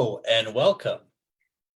Hello and welcome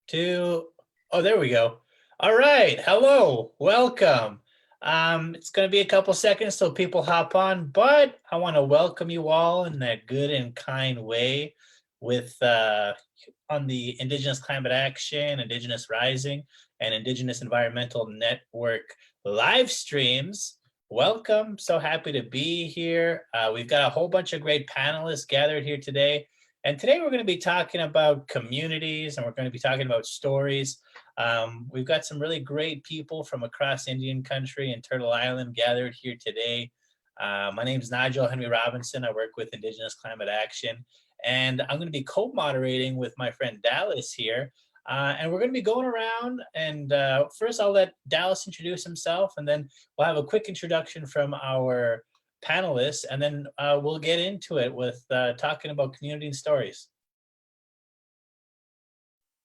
to, oh, there we go. All right, hello, welcome. It's going to be a couple seconds till people hop on, but I want to welcome you all in that good and kind way with on the Indigenous Climate Action, Indigenous Rising, and Indigenous Environmental Network live streams. Welcome, so happy to be here. We've got a whole bunch of great panelists gathered here today. And today we're going to be talking about communities, and we're going to be talking about stories. We've got some really great people from across Indian country and Turtle Island gathered here today. My name is Nigel, Henri Robinson. I work with Indigenous Climate Action, and I'm going to be co-moderating with my friend Dallas here. And we're going to be going around, and first I'll let Dallas introduce himself, and then we'll have a quick introduction from our panelists, and then we'll get into it with talking about community and stories.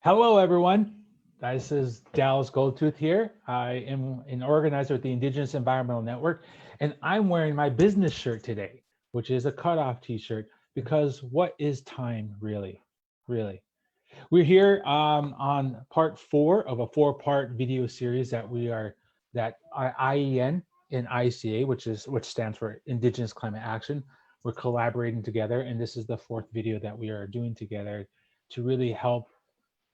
Hello, everyone. This is Dallas Goldtooth here. I am an organizer at the Indigenous Environmental Network, and I'm wearing my business shirt today, which is a cutoff t-shirt, because what is time really? Really? We're here on part 4 of a 4-part video series that IEN and ICA, which stands for Indigenous Climate Action, we're collaborating together, and this is the 4th video that we are doing together to really help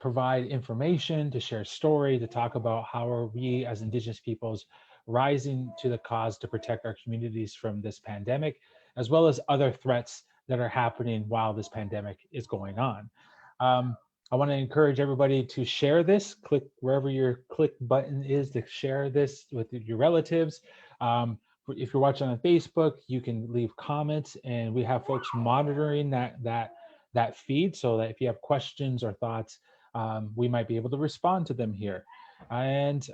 provide information, to share story, to talk about how are we as Indigenous peoples rising to the cause to protect our communities from this pandemic, as well as other threats that are happening while this pandemic is going on. I want to encourage everybody to share this. Click wherever your click button is to share this with your relatives. If you're watching on Facebook, you can leave comments, and we have folks monitoring that feed, so that if you have questions or thoughts, we might be able to respond to them here. And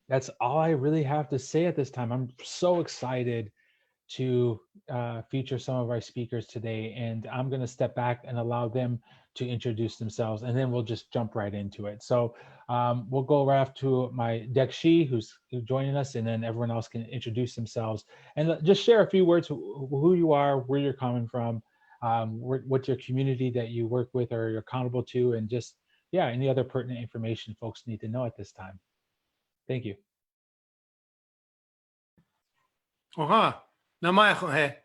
that's all I really have to say at this time. I'm so excited to feature some of our speakers today, and I'm going to step back and allow them to introduce themselves, and then we'll just jump right into it. So we'll go right off to my Dekshi, who's joining us, and then everyone else can introduce themselves and just share a few words, who you are, where you're coming from, what's your community that you work with or you're accountable to, and just, yeah, any other pertinent information folks need to know at this time. Thank you. Namae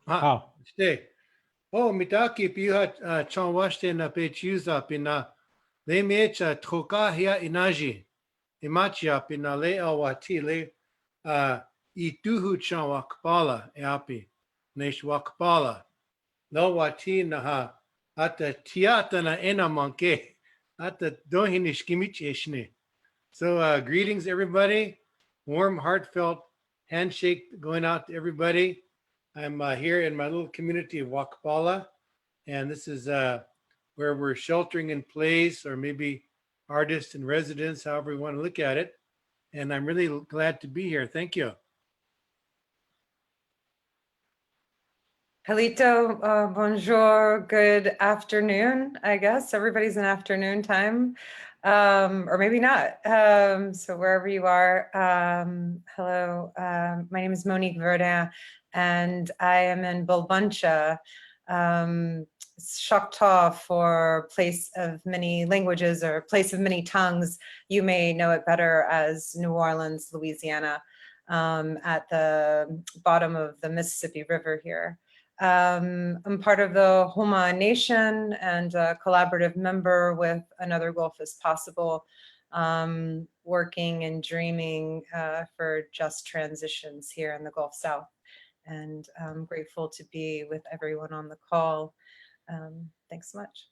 Oh. Stay. Oh, mitaki piha chanwaste na pechuza pina le mecha troka hia inaji. Imachia pina le awati le ituhu chanwakpala eapi. Neshwakpala. No wati naha ata tiata na ena manke. Ata dohinish kimicheshne. So greetings everybody. Warm, heartfelt handshake going out to everybody. I'm here in my little community of Wakpala, and this is where we're sheltering in place, or maybe artists in residence, however you want to look at it. And I'm really glad to be here. Thank you. Halito, bonjour, good afternoon, I guess. Everybody's in afternoon time, or maybe not. So wherever you are, hello, my name is Monique Verdin, and I am in Bulbuncha, Choctaw for place of many languages or place of many tongues. You may know it better as New Orleans, Louisiana, at the bottom of the Mississippi River here. I'm part of the Homa Nation and a collaborative member with Another Gulf is Possible, working and dreaming for just transitions here in the Gulf South. And I'm grateful to be with everyone on the call. Thanks so much.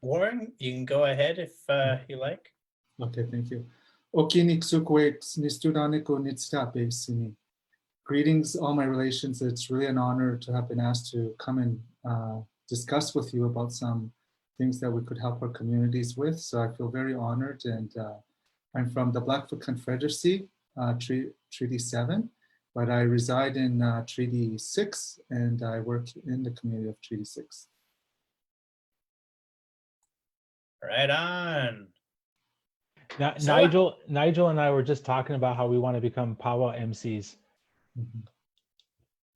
Warren, you can go ahead if you like. Okay, thank you. Greetings, all my relations. It's really an honor to have been asked to come and discuss with you about some things that we could help our communities with. So I feel very honored, and I'm from the Blackfoot Confederacy, Treaty 7, but I reside in Treaty 6, and I work in the community of Treaty 6. Right on. So, Nigel and I were just talking about how we want to become power MCs.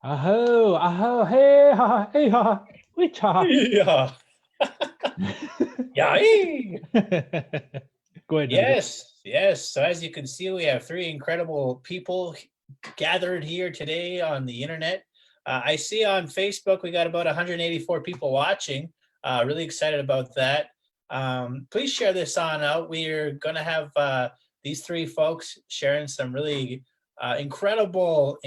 Aho, aho, hey ha, hey ha, which ha. yeah. Yeah. Go ahead, Nigel. Yes, yes. So as you can see, we have three incredible people gathered here today on the internet. I see on Facebook we got about 184 people watching. Really excited about that. Please share this on out. We're going to have these three folks sharing some really incredible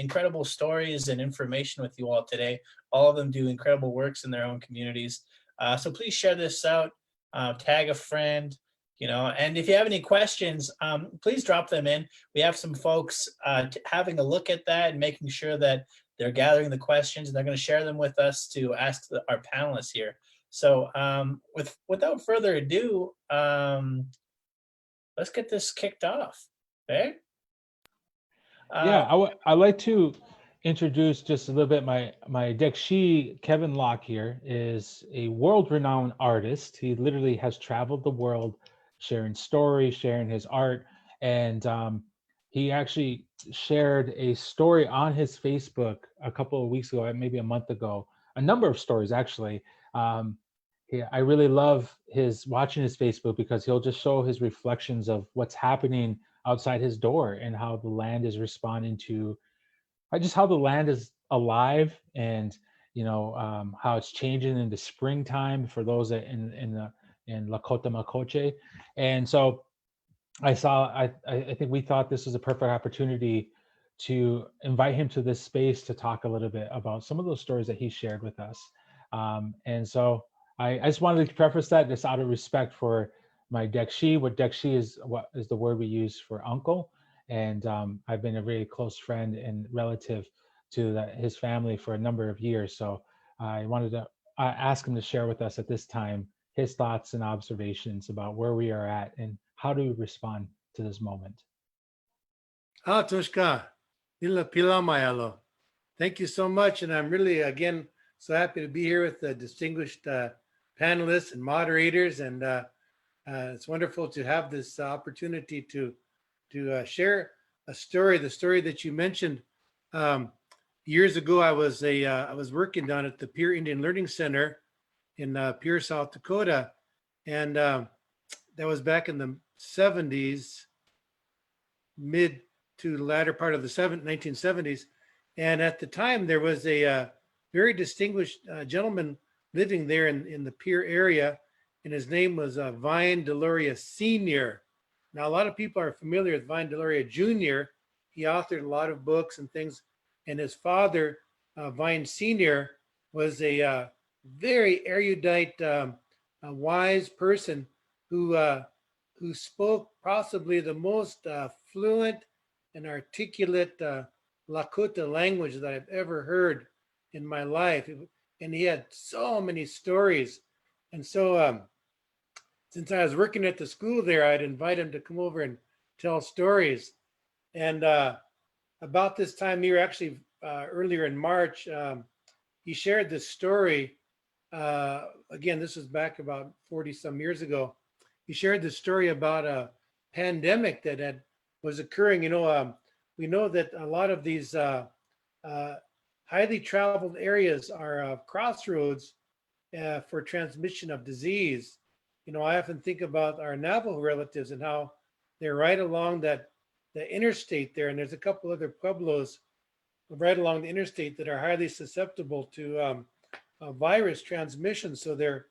stories and information with you all today. All of them do incredible works in their own communities. So please share this out. Tag a friend. And if you have any questions, please drop them in. We have some folks having a look at that and making sure that they're gathering the questions, and they're going to share them with us to ask our panelists here. So without further ado, let's get this kicked off. Okay? I'd like to introduce just a little bit my Dekshi Kevin Locke here is a world-renowned artist. He literally has traveled the world sharing stories, sharing his art, and he actually shared a story on his Facebook a couple of weeks ago, maybe a month ago, a number of stories actually. I really love watching his Facebook because he'll just show his reflections of what's happening outside his door and how the land is responding to just how the land is alive, and how it's changing into springtime for those that in Lakota Makoche. And so I think we thought this was a perfect opportunity to invite him to this space to talk a little bit about some of those stories that he shared with us. And so I just wanted to preface that just out of respect for my Dekshi. What Dekshi is the word we use for uncle. And I've been a very close friend and relative to his family for a number of years. So I wanted to ask him to share with us at this time his thoughts and observations about where we are at and how do we respond to this moment. Tushka, Pilamayalo. Thank you so much. And I'm really, again, so happy to be here with the distinguished panelists and moderators. And it's wonderful to have this opportunity to share a story, the story that you mentioned. Years ago, I was working down at the Pierre Indian Learning Center in Pierre, South Dakota, and that was back in the 70s, mid to the latter part of the 1970s. And at the time, there was a very distinguished gentleman living there in the Pierre area, and his name was Vine Deloria Sr. Now, a lot of people are familiar with Vine Deloria Jr. He authored a lot of books and things, and his father, Vine Sr., was a very erudite, wise person who spoke possibly the most fluent and articulate Lakota language that I've ever heard in my life. And he had so many stories. And so since I was working at the school there, I'd invite him to come over and tell stories. And about this time here, actually earlier in March, he shared this story. Again, this was back about 40 some years ago. He shared this story about a pandemic that was occurring. We know that a lot of these highly traveled areas are crossroads for transmission of disease. I often think about our Navajo relatives and how they're right along the interstate there, and there's a couple other pueblos right along the interstate that are highly susceptible to virus transmission. So they're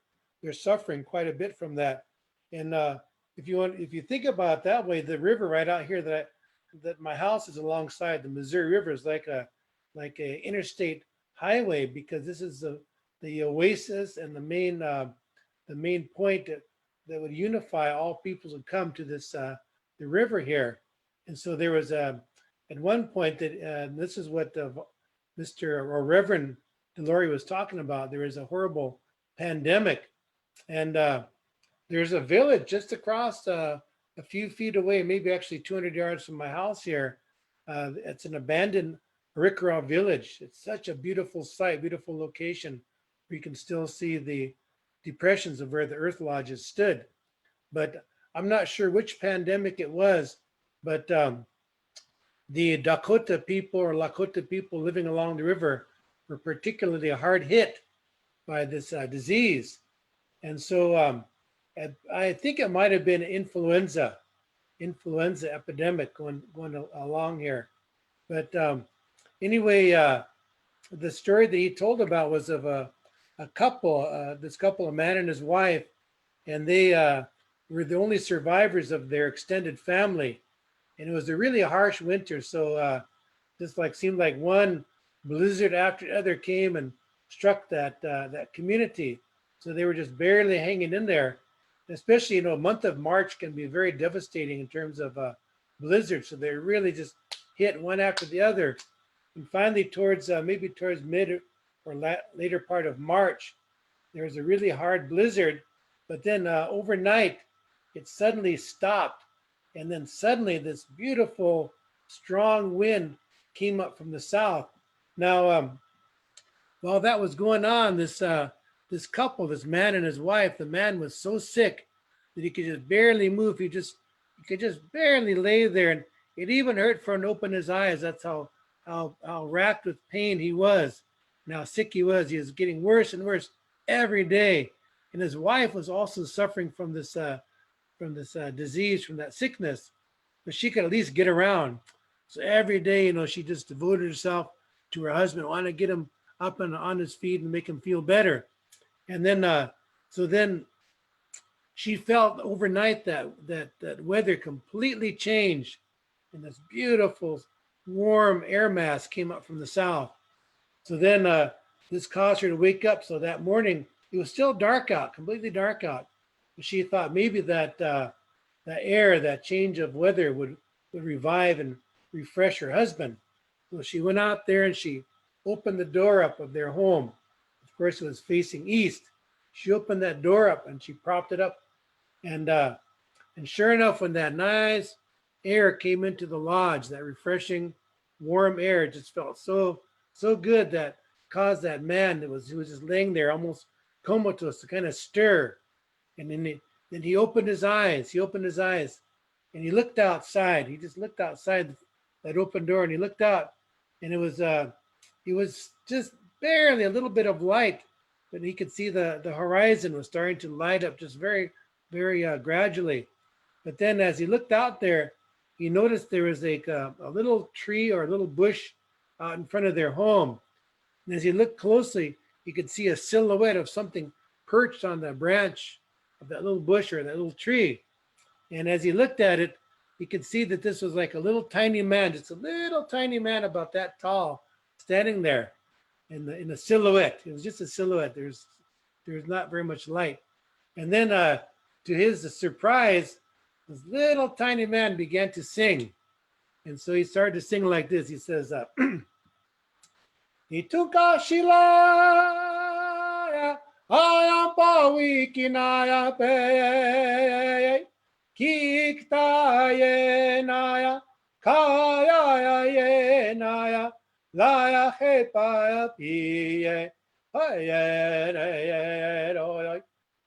suffering quite a bit from that. And if you think about it that way, the river right out here that my house is alongside, the Missouri River, is like a interstate highway, because this is the oasis and the main point that would unify all peoples who come to this the river here. And so there was at one point that this is what Mr. or Reverend Delory was talking about. There was a horrible pandemic, and there's a village just across a few feet away, maybe actually 200 yards from my house here. It's an abandoned Arikara village. It's such a beautiful site, beautiful location, where you can still see the depressions of where the earth lodges stood. But I'm not sure which pandemic it was, but the Dakota people or Lakota people living along the river were particularly hard hit by this disease. And so I think it might have been influenza epidemic going along here. But anyway, the story that he told about was of a couple, this couple, a man and his wife, and they were the only survivors of their extended family. And it was a really harsh winter. So just like seemed like one blizzard after the other came and struck that community. So they were just barely hanging in there. Especially, a month of March can be very devastating in terms of blizzards. So they really just hit one after the other. And finally, towards maybe towards mid or later part of March, there was a really hard blizzard. But then overnight, it suddenly stopped. And then suddenly this beautiful, strong wind came up from the south. Now, while that was going on, this couple, this man and his wife, the man was so sick that he could just barely move. He could just barely lay there, and it even hurt for him to open his eyes. That's how racked with pain he was, and how sick he was. He was getting worse and worse every day, and his wife was also suffering from this disease, from that sickness, but she could at least get around. So every day, she just devoted herself to her husband, wanted to get him up and on his feet and make him feel better. And then, so then she felt overnight that weather completely changed, and this beautiful, warm air mass came up from the south. So then this caused her to wake up. So that morning, it was still dark out, completely dark out. But she thought maybe that air, that change of weather would revive and refresh her husband. So she went out there and she opened the door up of their home. Of course, it was facing east. She opened that door up and she propped it up. And sure enough, when that nice air came into the lodge, that refreshing, warm air just felt so good that caused that man who was just laying there almost comatose to kind of stir. And then he opened his eyes. And he looked outside. He just looked outside that open door, and he looked out, and it was just barely a little bit of light, but he could see the horizon was starting to light up just very, very gradually. But then as he looked out there, he noticed there was a little tree or a little bush out in front of their home. And as he looked closely, he could see a silhouette of something perched on the branch of that little bush or that little tree. And as he looked at it, he could see that this was like a little tiny man, just a little tiny man about that tall, standing there in a silhouette. It was just a silhouette. There's not very much light. And then to his surprise, this little tiny man began to sing. And so he started to sing like this. He says, Ituka shilaya ayampa wikinaya pe kikta yenaya kaya yenaya laya hepaya piye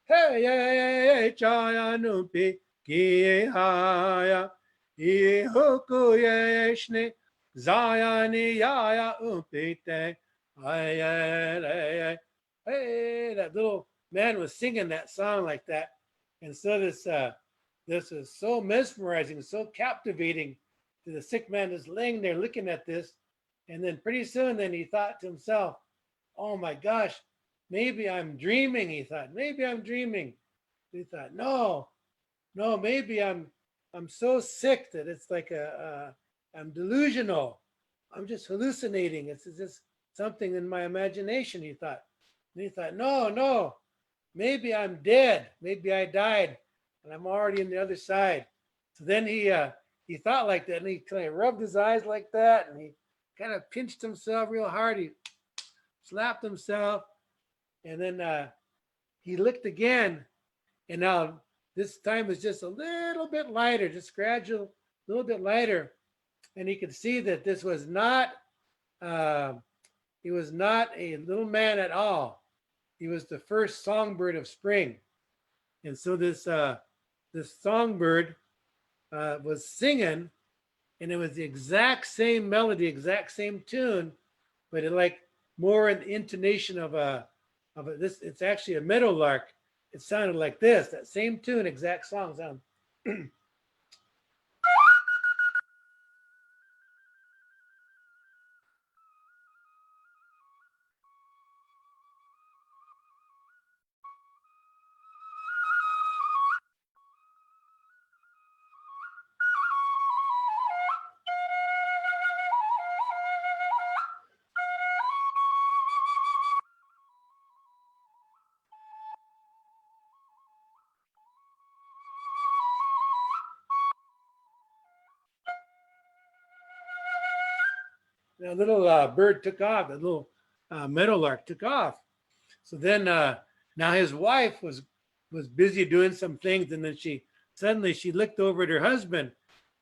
hey chaya nupi kihaya ihukuyeshne Zayani yaya upite. Hey, that little man was singing that song like that. And so this is so mesmerizing, so captivating to the sick man just laying there looking at this. And then pretty soon then he thought to himself, oh my gosh, maybe I'm dreaming, he thought. Maybe I'm dreaming. He thought, no, maybe I'm so sick that it's like I'm delusional. I'm just hallucinating. It's just something in my imagination, he thought. And he thought, no, maybe I'm dead. Maybe I died and I'm already on the other side. So then he thought like that, and he kind of rubbed his eyes like that, and he kind of pinched himself real hard. He slapped himself, and then he looked again, and now this time was just a little bit lighter, just gradual, a little bit lighter. And he could see that this was not, he was not a little man at all. He was the first songbird of spring. And so this this songbird was singing, and it was the exact same melody, exact same tune, but it like more in the intonation of this. It's actually a meadowlark. It sounded like this, that same tune, exact song sound. The little bird took off. The little meadowlark took off. So then now his wife was busy doing some things, and then she looked over at her husband,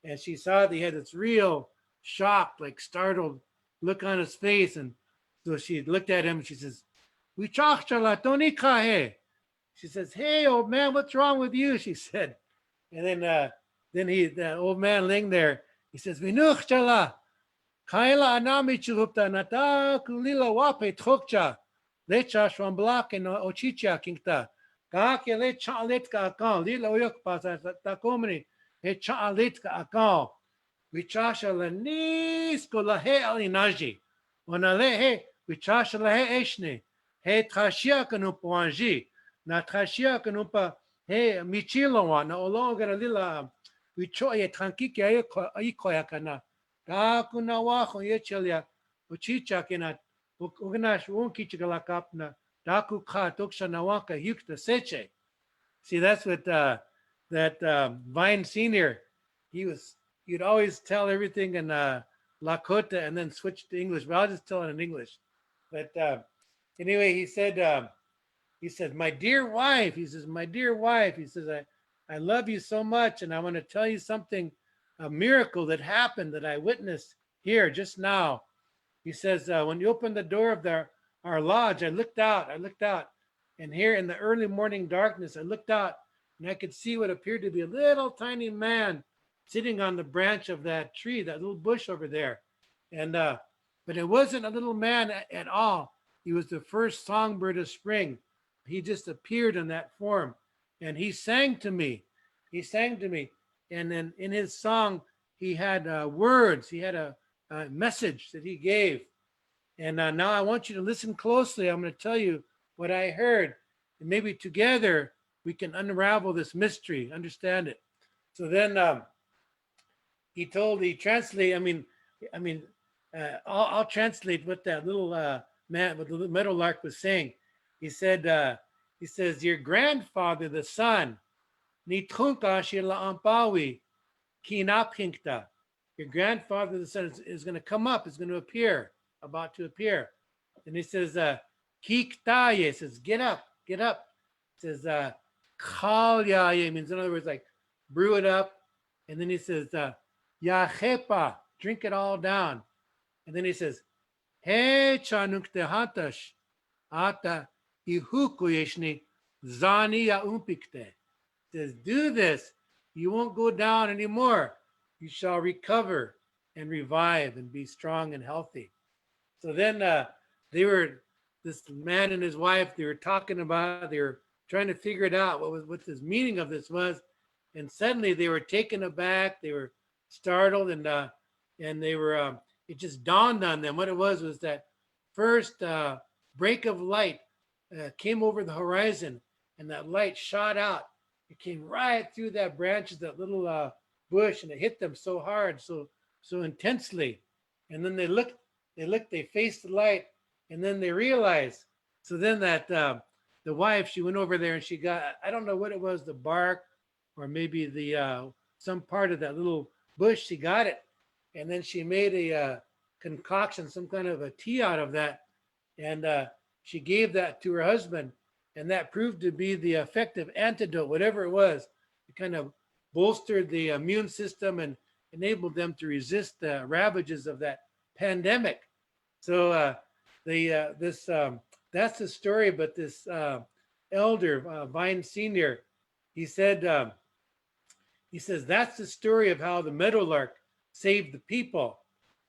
and she saw that he had this real shocked, like startled look on his face, and so she looked at him and she says, "We he." She says, "Hey, old man, what's wrong with you?" She said, and then the old man laying there, he says, "Vinuch chala." Kaila anami churupta nata kulila wape trokcha lecha shwamblak and ochicha kingta ka ke le chalet ka kan lila oyok pasa ta komni he chalet ka kan vichasha la nis ko la he alinaji ona le he vichasha la he eshne he trashia kanu poanji na trashia kanu pa he michilo wa na olonga lila vichoye tranquille ay koyakana ka kuna waho yechelia uchicha kena ugnash wonki chigalakapna daku ka toksha nawaka yukta seche. See, that's what that Vine Senior, he'd always tell everything in Lakota and then switch to English, but I'll just tell it in English. But anyway, he said, "My dear wife," he says, "my dear wife," he says, I love you so much, and I want to tell you something, a miracle that happened that I witnessed here just now. He says, when you opened the door of our lodge, I looked out, and here in the early morning darkness, I looked out, and I could see what appeared to be a little tiny man sitting on the branch of that tree, that little bush over there. And but it wasn't a little man at all. He was the first songbird of spring. He just appeared in that form, and he sang to me. And then in his song, he had words. He had a message that he gave. And now I want you to listen closely. I'm going to tell you what I heard, and maybe together we can unravel this mystery, understand it. So then he translated. I'll translate what that little man, what the little meadowlark was saying. He says, "Your grandfather, the sun, ni trunka shila ampawi kinapinkta." Your grandfather, the sun, is going to come up, is going to appear, about to appear. And he says, "Kiktaye," says, get up. He says, "Kalyaye," means, in other words, like brew it up. And then he says, "Yachepa," drink it all down. And then he says, "He chanukte hatash ata ihukuyeshni zani ya umpikte." Says, "Do this, you won't go down anymore. You shall recover and revive and be strong and healthy." So then this man and his wife, they were talking about, they were trying to figure it out, what this meaning of this was. And suddenly they were taken aback, they were startled, and they were, it just dawned on them. What it was that first break of light came over the horizon, and that light shot out. It came right through that branches, that little bush, and it hit them so hard, so intensely. And then they faced the light, and then they realized. So then that the wife, she went over there and she got, I don't know what it was, the bark or maybe the some part of that little bush. She got it, and then she made a concoction, some kind of a tea out of that, and she gave that to her husband, and that proved to be the effective antidote, whatever it was. It kind of bolstered the immune system and enabled them to resist the ravages of that pandemic. So that's the story. But this elder, Vine Senior, he said He says, that's the story of how the meadowlark saved the people.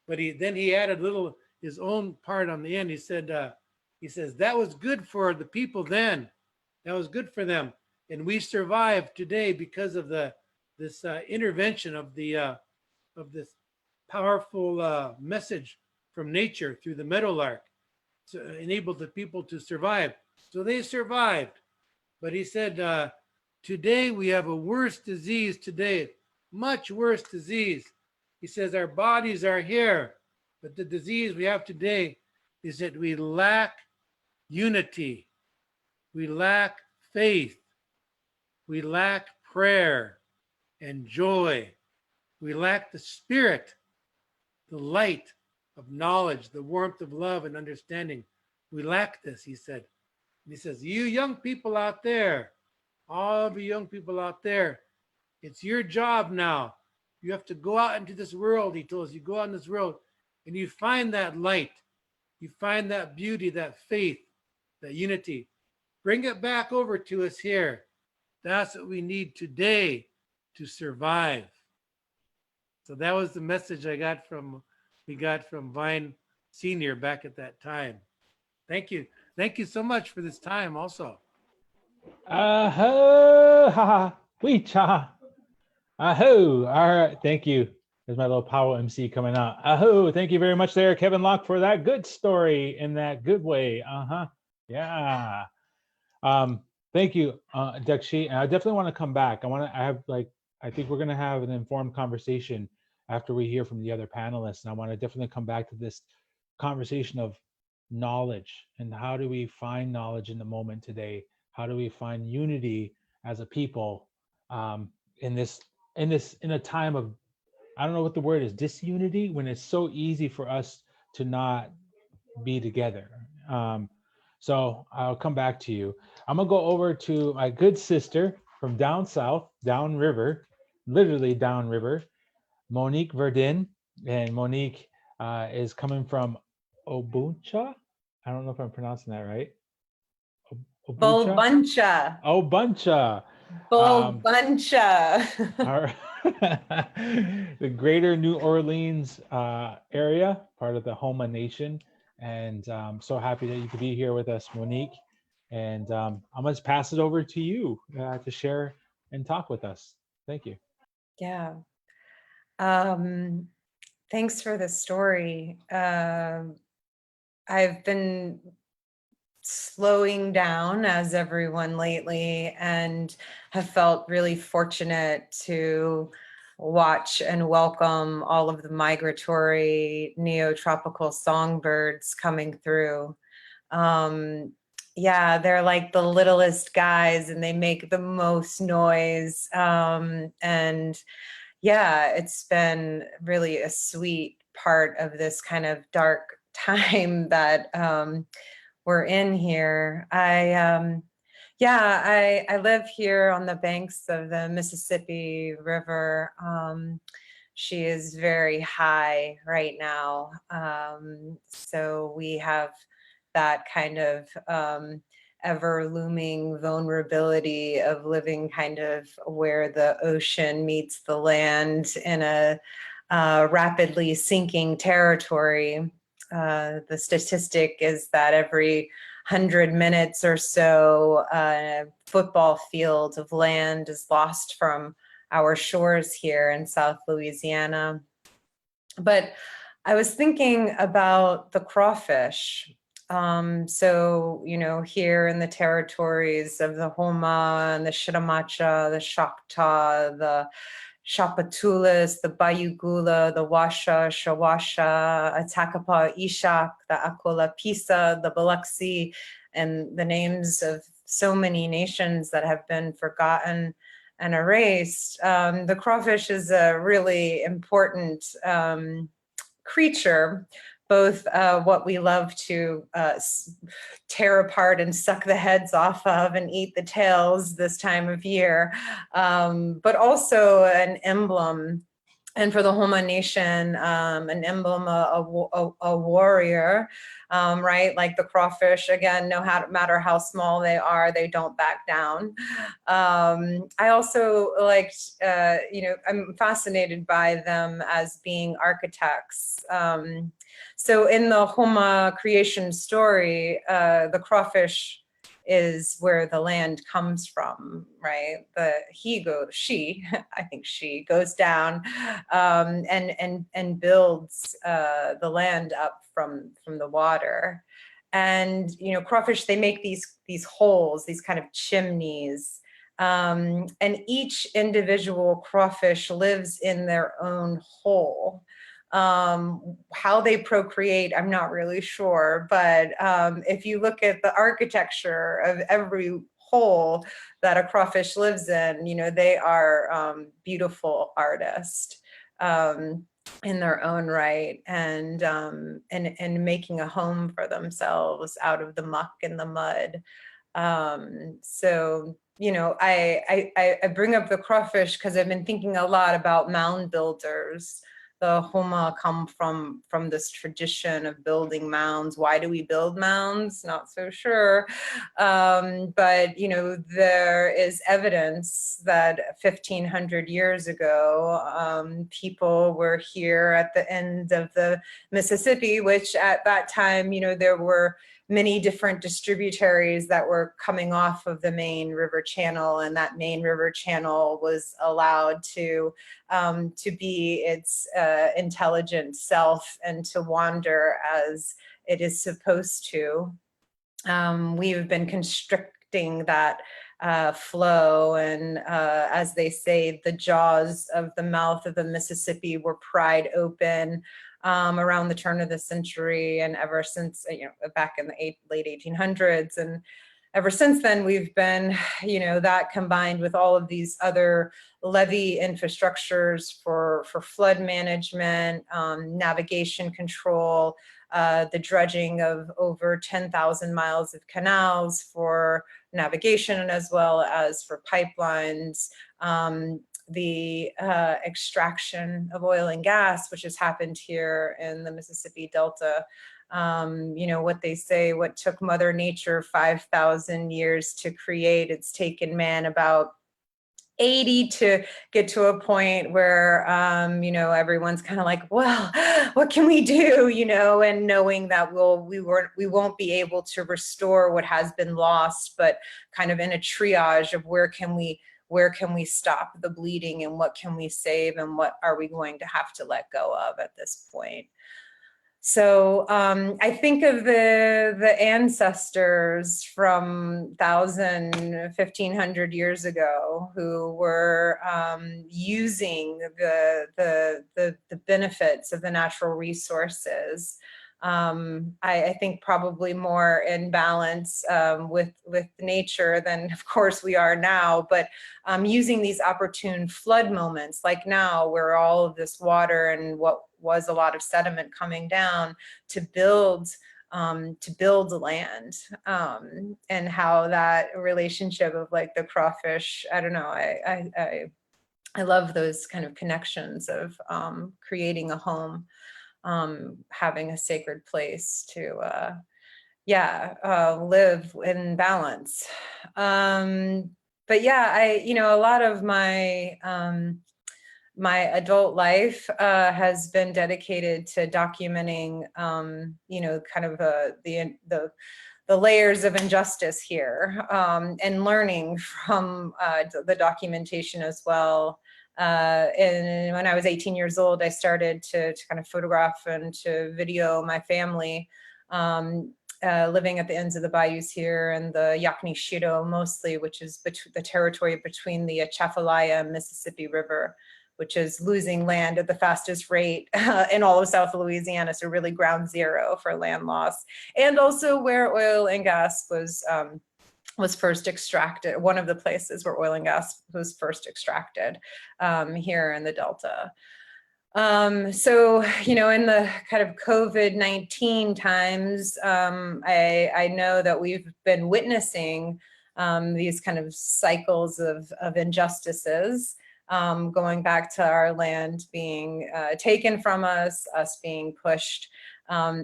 But then he added his own part on the end. He said, he says, that was good for the people then. That was good for them. And we survived today because of this intervention of this powerful message from nature through the meadowlark to enable the people to survive. So they survived. But he said, today we have a worse disease today, much worse disease. He says, our bodies are here, but the disease we have today is that we lack unity. We lack faith. We lack prayer and joy. We lack the spirit, the light of knowledge, the warmth of love and understanding. We lack this, he said. And he says, you young people out there, all of you young people out there, it's your job now. You have to go out into this world, he told us. You go out in this world and you find that light. You find that beauty, that faith, that unity. Bring it back over to us here. That's what we need today to survive. So that was the message we got from Vine Senior back at that time. Thank you. Thank you so much for this time also. Aho, ha ha, weecha. Aho, all right, thank you. There's my little power MC coming out. Aho, thank you very much there, Kevin Locke, for that good story in that good way. Yeah. Thank you, Dakshi. And I definitely want to come back. I think we're going to have an informed conversation after we hear from the other panelists. And I want to definitely come back to this conversation of knowledge and how do we find knowledge in the moment today? How do we find unity as a people in a time of, I don't know what the word is, disunity, when it's so easy for us to not be together. So I'll come back to you. I'm gonna go over to my good sister from down south, downriver, literally downriver, Monique Verdin. And Monique is coming from Obuncha. I don't know if I'm pronouncing that right. Bulbuncha. Obuncha. Bulbuncha. All right. The greater New Orleans area, part of the Homa Nation. And I'm so happy that you could be here with us, Monique. And I'm going to pass it over to you to share and talk with us. Thank you. Yeah. Thanks for the story. I've been slowing down as everyone lately and have felt really fortunate to watch and welcome all of the migratory neotropical songbirds coming through. Yeah, they're like the littlest guys and they make the most noise. And yeah, it's been really a sweet part of this kind of dark time that we're in here. I live here on the banks of the Mississippi River. She is very high right now. So we have that kind of ever looming vulnerability of living kind of where the ocean meets the land in a rapidly sinking territory. The statistic is that every 100 minutes or so, a football field of land is lost from our shores here in South Louisiana. But I was thinking about the crawfish. So, you know, here in the territories of the Homa and the Shitamacha, the Choctaw, the Chapatulas, the Bayugula, the Washa, Shawasha, Atakapa, Ishak, the Akola Pisa, the Biloxi, and the names of so many nations that have been forgotten and erased. The crawfish is a really important creature, both what we love to tear apart and suck the heads off of and eat the tails this time of year, but also an emblem And for the Homa Nation, an emblem, a warrior, right? Like the crawfish, again, no matter how small they are, they don't back down. I also liked, I'm fascinated by them as being architects. So in the Homa creation story, the crawfish is where the land comes from, right? She, I think she goes down and builds the land up from the water. And crawfish, they make these holes, these kind of chimneys, and each individual crawfish lives in their own hole. How they procreate, I'm not really sure, but if you look at the architecture of every hole that a crawfish lives in, they are beautiful artists in their own right, and making a home for themselves out of the muck and the mud. So I bring up the crawfish because I've been thinking a lot about mound builders. The Homa come from this tradition of building mounds. Why do we build mounds? Not so sure. But, there is evidence that 1,500 years ago, people were here at the end of the Mississippi, which at that time, there were many different distributaries that were coming off of the main river channel, and that main river channel was allowed to be its intelligent self and to wander as it is supposed to. We've been constricting that flow, and as they say, the jaws of the mouth of the Mississippi were pried open around the turn of the century, and ever since, back in the late 1800s, and ever since then, we've been, that combined with all of these other levee infrastructures for flood management, navigation control, the dredging of over 10,000 miles of canals for navigation as well as for pipelines, the extraction of oil and gas, which has happened here in the Mississippi Delta. What they say, what took Mother Nature 5,000 years to create, it's taken man about 80 to get to a point where, everyone's kind of like, well, what can we do, and knowing that we won't be able to restore what has been lost, but kind of in a triage of where can we stop the bleeding, and what can we save, and what are we going to have to let go of at this point. So I think of the ancestors from 1,500 years ago who were using the benefits of the natural resources. I think probably more in balance with nature than, of course, we are now, but using these opportune flood moments like now, where all of this water and what was a lot of sediment coming down to build land, and how that relationship of like the crawfish, I don't know, I love those kind of connections of creating a home, having a sacred place to live in balance. But yeah, a lot of my adult life has been dedicated to documenting, kind of the layers of injustice here, and learning from the documentation as well. And when I was 18 years old, I started to kind of photograph and to video my family, living at the ends of the bayous here, and the Yakni-Shiro mostly, which is the territory between the Atchafalaya and Mississippi River, which is losing land at the fastest rate in all of South Louisiana. So really ground zero for land loss, and also where oil and gas was first extracted, one of the places where oil and gas was first extracted here in the Delta. So, in the kind of COVID-19 times, I know that we've been witnessing these kind of cycles of injustices. going back to our land being taken from us being pushed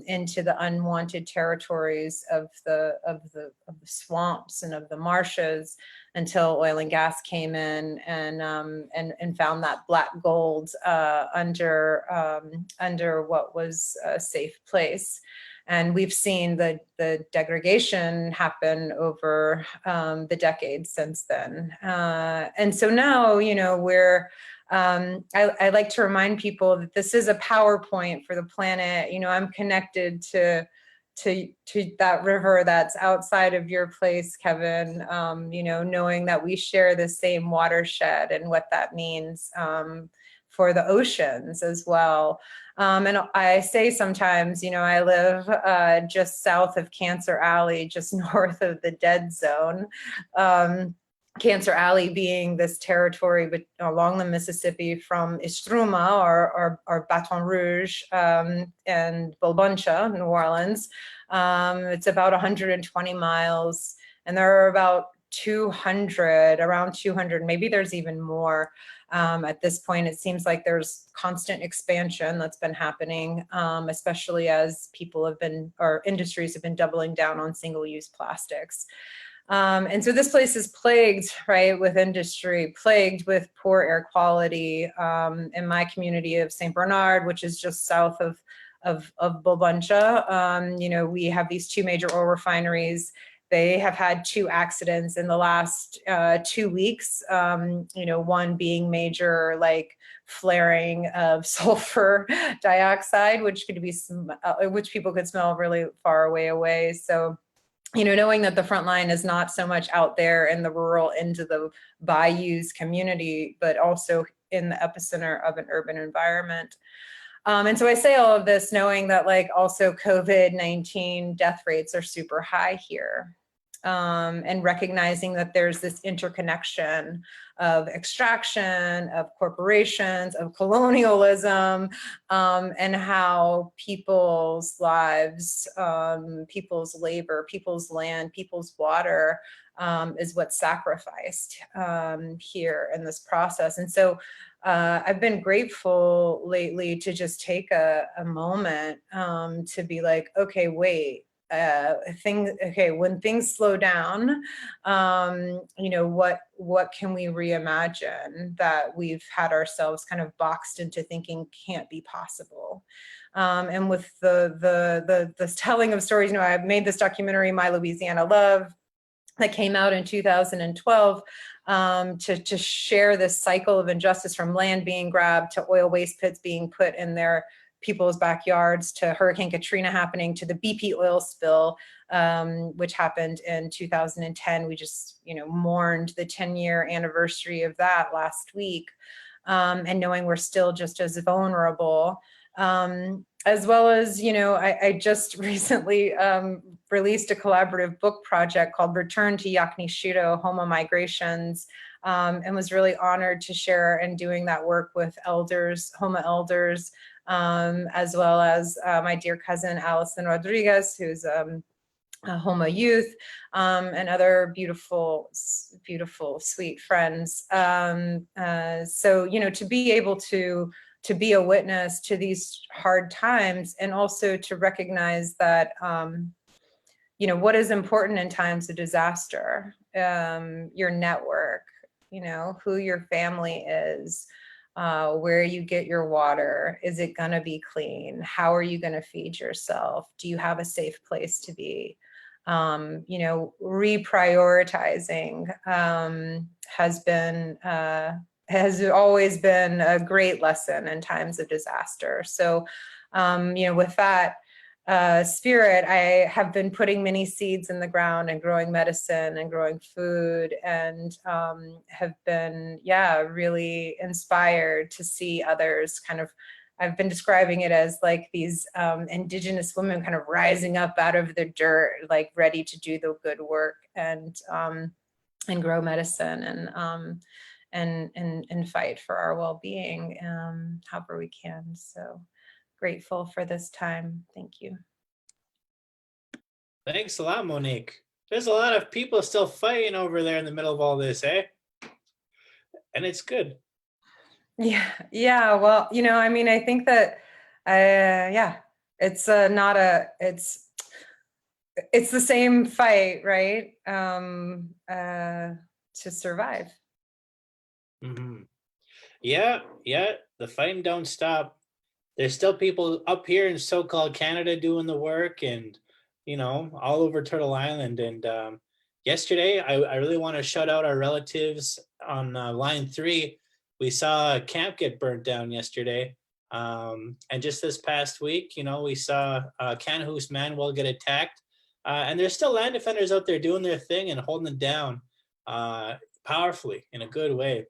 into the unwanted territories of the swamps and of the marshes, until oil and gas came in and found that black gold under what was a safe place. And we've seen the degradation happen over the decades since then. And so now, you know, we're, I like to remind people that this is a PowerPoint for the planet. You know, I'm connected to that river that's outside of your place, Kevin, you know, knowing that we share the same watershed and what that means for the oceans as well. And I say sometimes, you know, I live just south of Cancer Alley, just north of the dead zone. Cancer Alley being this territory but along the Mississippi from Istruma or Baton Rouge and Bulbuncha, New Orleans. It's about 120 miles, and there are about 200, around 200, maybe there's even more. At this point, it seems like there's constant expansion that's been happening, especially as people have been, or industries have been doubling down on single-use plastics. And so this place is plagued, right, with industry, plagued with poor air quality. In my community of St. Bernard, which is just south of Bulbuncha, you know, we have these two major oil refineries. They have had 2 accidents in the last 2 weeks, you know, one being major, like flaring of sulfur dioxide, which could be which people could smell really far away. So, you know, knowing that the front line is not so much out there in the rural into the bayous community, but also in the epicenter of an urban environment. And so I say all of this knowing that, like, also COVID-19 death rates are super high here. And recognizing that there's this interconnection of extraction, of corporations, of colonialism, and how people's lives, people's labor, people's land, people's water is what's sacrificed here in this process. And so I've been grateful lately to just take a moment to be like, okay, wait, when things slow down, you know, what can we reimagine that we've had ourselves kind of boxed into thinking can't be possible? And with the telling of stories, you know, I made this documentary, My Louisiana Love, that came out in 2012 to share this cycle of injustice, from land being grabbed to oil waste pits being put in their people's backyards, to Hurricane Katrina happening, to the BP oil spill, which happened in 2010. We just, you know, mourned the 10-year anniversary of that last week, and knowing we're still just as vulnerable. As well as, you know, I just recently released a collaborative book project called Return to Yakni-Shiro, Homo Migrations, and was really honored to share in doing that work with elders, Homo elders, as well as my dear cousin, Allison Rodriguez, who's a Homo youth, and other beautiful, sweet friends. So, you know, to be able to be a witness to these hard times, and also to recognize that, you know, what is important in times of disaster, your network, you know, who your family is, where you get your water, is it gonna be clean? How are you gonna feed yourself? Do you have a safe place to be? You know, reprioritizing has always been a great lesson in times of disaster. So, you know, with that spirit, I have been putting many seeds in the ground and growing medicine and growing food, and have been, really inspired to see others kind of, I've been describing it as like these Indigenous women kind of rising up out of the dirt, like ready to do the good work and grow medicine and fight for our well-being, however we can. So grateful for this time. Thank you. Thanks a lot, Monique. There's a lot of people still fighting over there in the middle of all this, eh? And it's good. Yeah. Well, I mean, I think that, yeah, it's not it's the same fight, right? To survive. Hmm. Yeah, yeah. The fighting don't stop. There's still people up here in so-called Canada doing the work, and all over Turtle Island. And yesterday, I really want to shout out our relatives on line 3. We saw a camp get burnt down yesterday, and just this past week, we saw Canhoose Manuel get attacked, and there's still land defenders out there doing their thing and holding it down powerfully in a good way.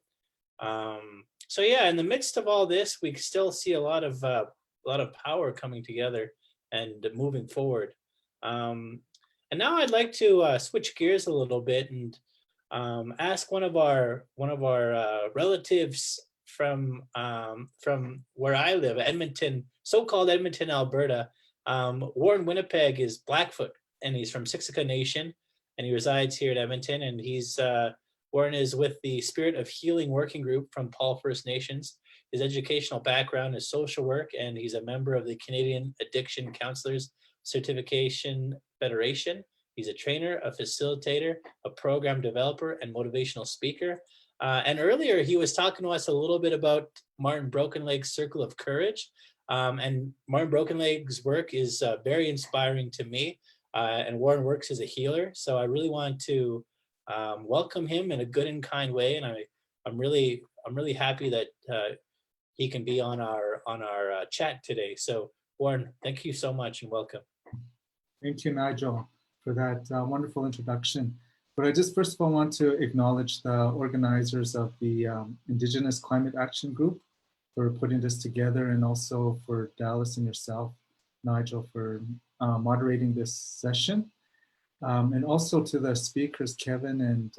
So yeah, in the midst of all this, we still see a lot of power coming together and moving forward. And now I'd like to switch gears a little bit and ask one of our relatives from where I live, Edmonton, so-called Edmonton, Alberta. Warren Winnipeg is Blackfoot, and he's from Siksika Nation, and he resides here at Edmonton, and Warren is with the Spirit of Healing Working Group from Paul First Nations. His educational background is social work, and he's a member of the Canadian Addiction Counselors Certification Federation. He's a trainer, a facilitator, a program developer, and motivational speaker. And earlier, he was talking to us a little bit about Martin Brokenleg's Circle of Courage. And Martin Brokenleg's work is very inspiring to me. And Warren works as a healer. So I really want to welcome him in a good and kind way, and I'm really happy that he can be on our chat today. So Warren, thank you so much and welcome. Thank you, Nigel, for that wonderful introduction. But I just first of all want to acknowledge the organizers of the Indigenous Climate Action Group for putting this together, and also for Dallas and yourself, Nigel, for moderating this session. And also to the speakers, Kevin and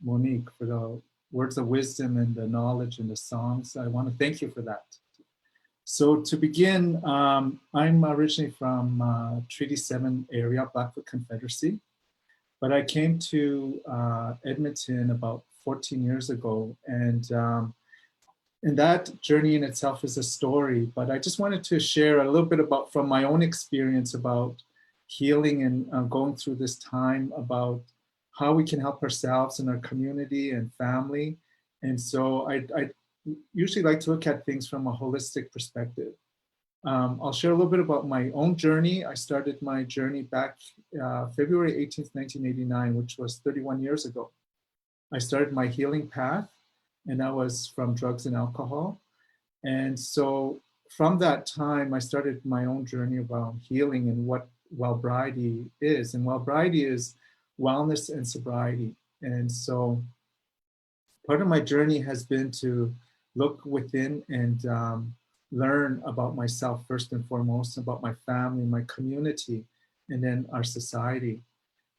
Monique, for the words of wisdom and the knowledge and the songs. I want to thank you for that. So to begin, I'm originally from Treaty 7 area, Blackfoot Confederacy, but I came to Edmonton about 14 years ago. And that journey in itself is a story, but I just wanted to share a little bit from my own experience about healing and going through this time, about how we can help ourselves and our community and family. And so I usually like to look at things from a holistic perspective. I'll share a little bit about my own journey. I started my journey back February 18th, 1989, which was 31 years ago. I started my healing path, and that was from drugs and alcohol. And so from that time, I started my own journey around healing and what wellbriety is. And wellbriety is wellness and sobriety. And so part of my journey has been to look within and learn about myself first and foremost, about my family, my community, and then our society.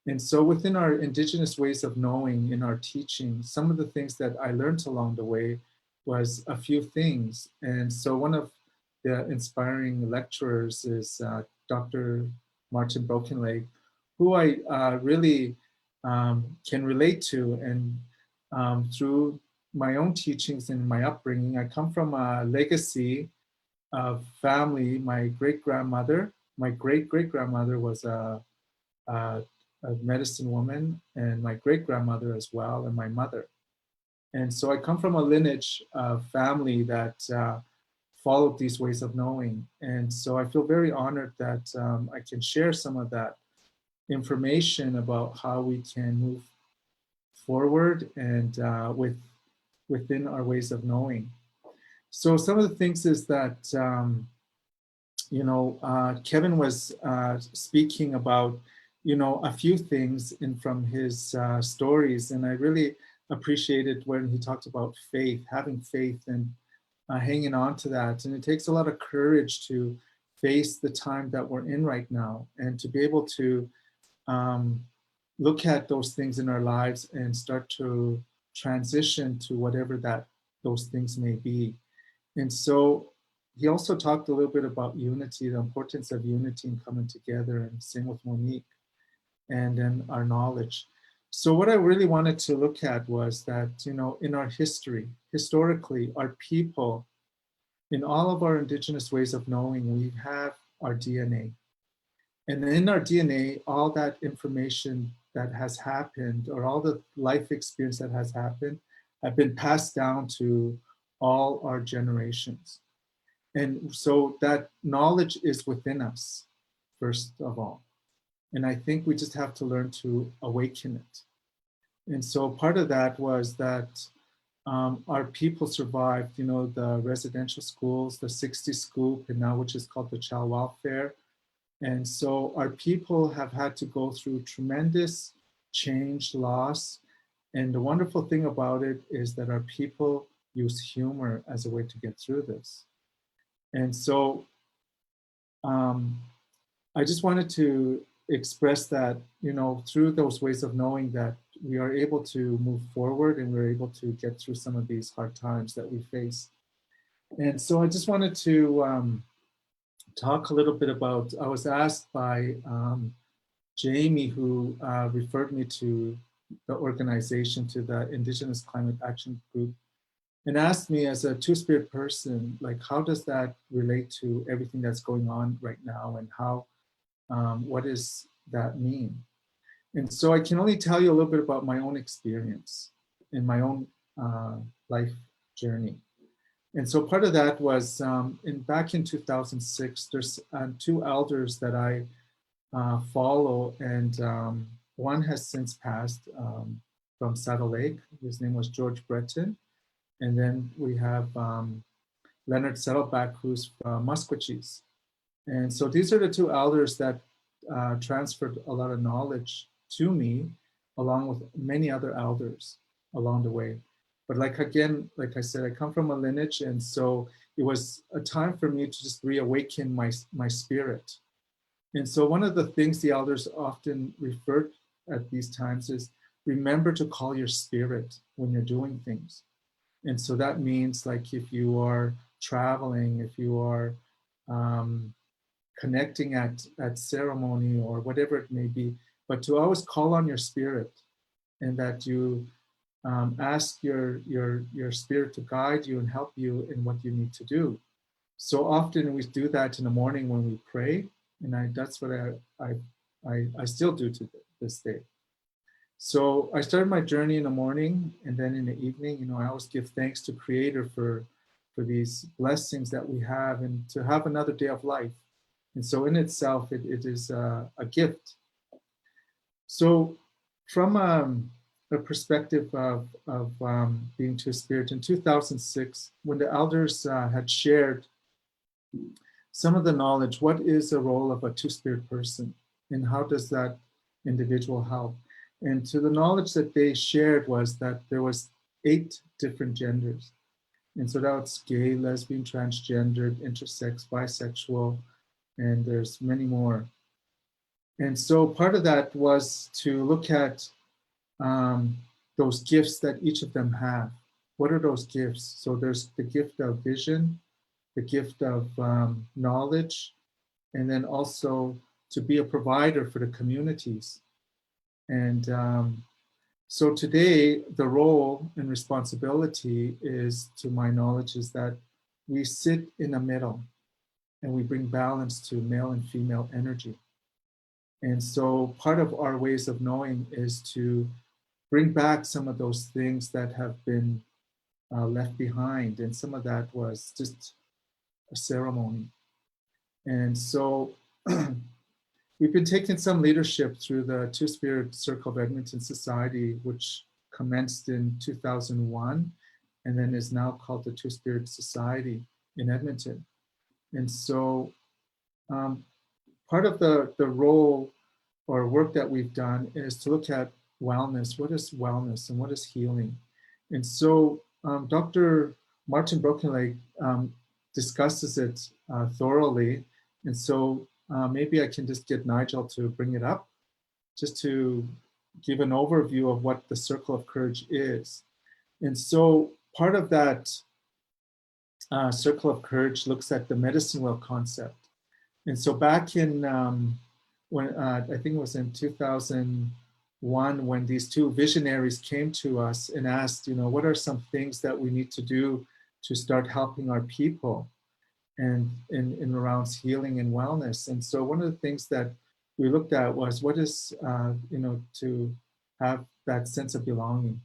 And so within our Indigenous ways of knowing in our teaching, some of the things that I learned along the way was a few things. And so one of the inspiring lecturers is Dr. Martin Brokenleg, who I really can relate to. And through my own teachings and my upbringing, I come from a legacy of family. My great-grandmother was a medicine woman, and my great-grandmother as well, and my mother. And so I come from a lineage of family that followed these ways of knowing. And so I feel very honored that I can share some of that information about how we can move forward and within our ways of knowing. So some of the things is that, Kevin was speaking about, a few things from his stories. And I really appreciated when he talked about faith, having faith and hanging on to that. And it takes a lot of courage to face the time that we're in right now, and to be able to look at those things in our lives and start to transition to whatever those things may be. And so he also talked a little bit about unity, the importance of unity and coming together, and same with Monique, and then our knowledge. So what I really wanted to look at was that, you know, in our history, historically, our people, in all of our indigenous ways of knowing, we have our DNA. And in our DNA, all that information that has happened, or all the life experience that has happened, have been passed down to all our generations. And so that knowledge is within us, first of all. And I think we just have to learn to awaken it. And so part of that was that our people survived, you know, the residential schools, the 60 scoop, and now which is called the child welfare. And so our people have had to go through tremendous change, loss. And the wonderful thing about it is that our people use humor as a way to get through this. And so I just wanted to express that, you know, through those ways of knowing that we are able to move forward and we're able to get through some of these hard times that we face. And so I just wanted to talk a little bit about, I was asked by Jamie, who referred me to the organization, to the Indigenous Climate Action Group, and asked me as a two-spirit person, like, how does that relate to everything that's going on right now, and how, what does that mean? And so I can only tell you a little bit about my own experience in my own life journey. And so part of that was back in 2006, there's two elders that I follow, and one has since passed from Saddle Lake. His name was George Breton. And then we have Leonard Saddleback, who's from Musquechies. And so these are the two elders that transferred a lot of knowledge to me, along with many other elders along the way. But like I said, I come from a lineage, and so it was a time for me to just reawaken my spirit. And so one of the things the elders often refer at these times is, remember to call your spirit when you're doing things. And so that means, like, if you are traveling, if you are connecting at ceremony or whatever it may be, but to always call on your spirit, and that you ask your spirit to guide you and help you in what you need to do. So often we do that in the morning when we pray, and that's what I still do to this day. So I started my journey in the morning, and then in the evening, you know, I always give thanks to Creator for these blessings that we have, and to have another day of life. And so in itself, it is a gift. So from a perspective of being two-spirit, in 2006, when the elders had shared some of the knowledge, what is the role of a two-spirit person, and how does that individual help? And to the knowledge that they shared was that there was 8 different genders. And so that's gay, lesbian, transgendered, intersex, bisexual, and there's many more. And so part of that was to look at those gifts that each of them have. What are those gifts? So there's the gift of vision, the gift of knowledge, and then also to be a provider for the communities. And so today, the role and responsibility is, to my knowledge, is that we sit in the middle and we bring balance to male and female energy. And so part of our ways of knowing is to bring back some of those things that have been left behind. And some of that was just a ceremony. And so we've been taking some leadership through the Two-Spirit Circle of Edmonton Society, which commenced in 2001, and then is now called the Two-Spirit Society in Edmonton. And so part of the role or work that we've done is to look at wellness. What is wellness and what is healing? And so Dr. Martin Brokenleg discusses it thoroughly. And so maybe I can just get Nigel to bring it up, just to give an overview of what the Circle of Courage is. And so part of that Circle of Courage looks at the medicine wheel concept. And so back in, when I think it was in 2000, one when these two visionaries came to us and asked, what are some things that we need to do to start helping our people and in around healing and wellness. And so one of the things that we looked at was what is, to have that sense of belonging.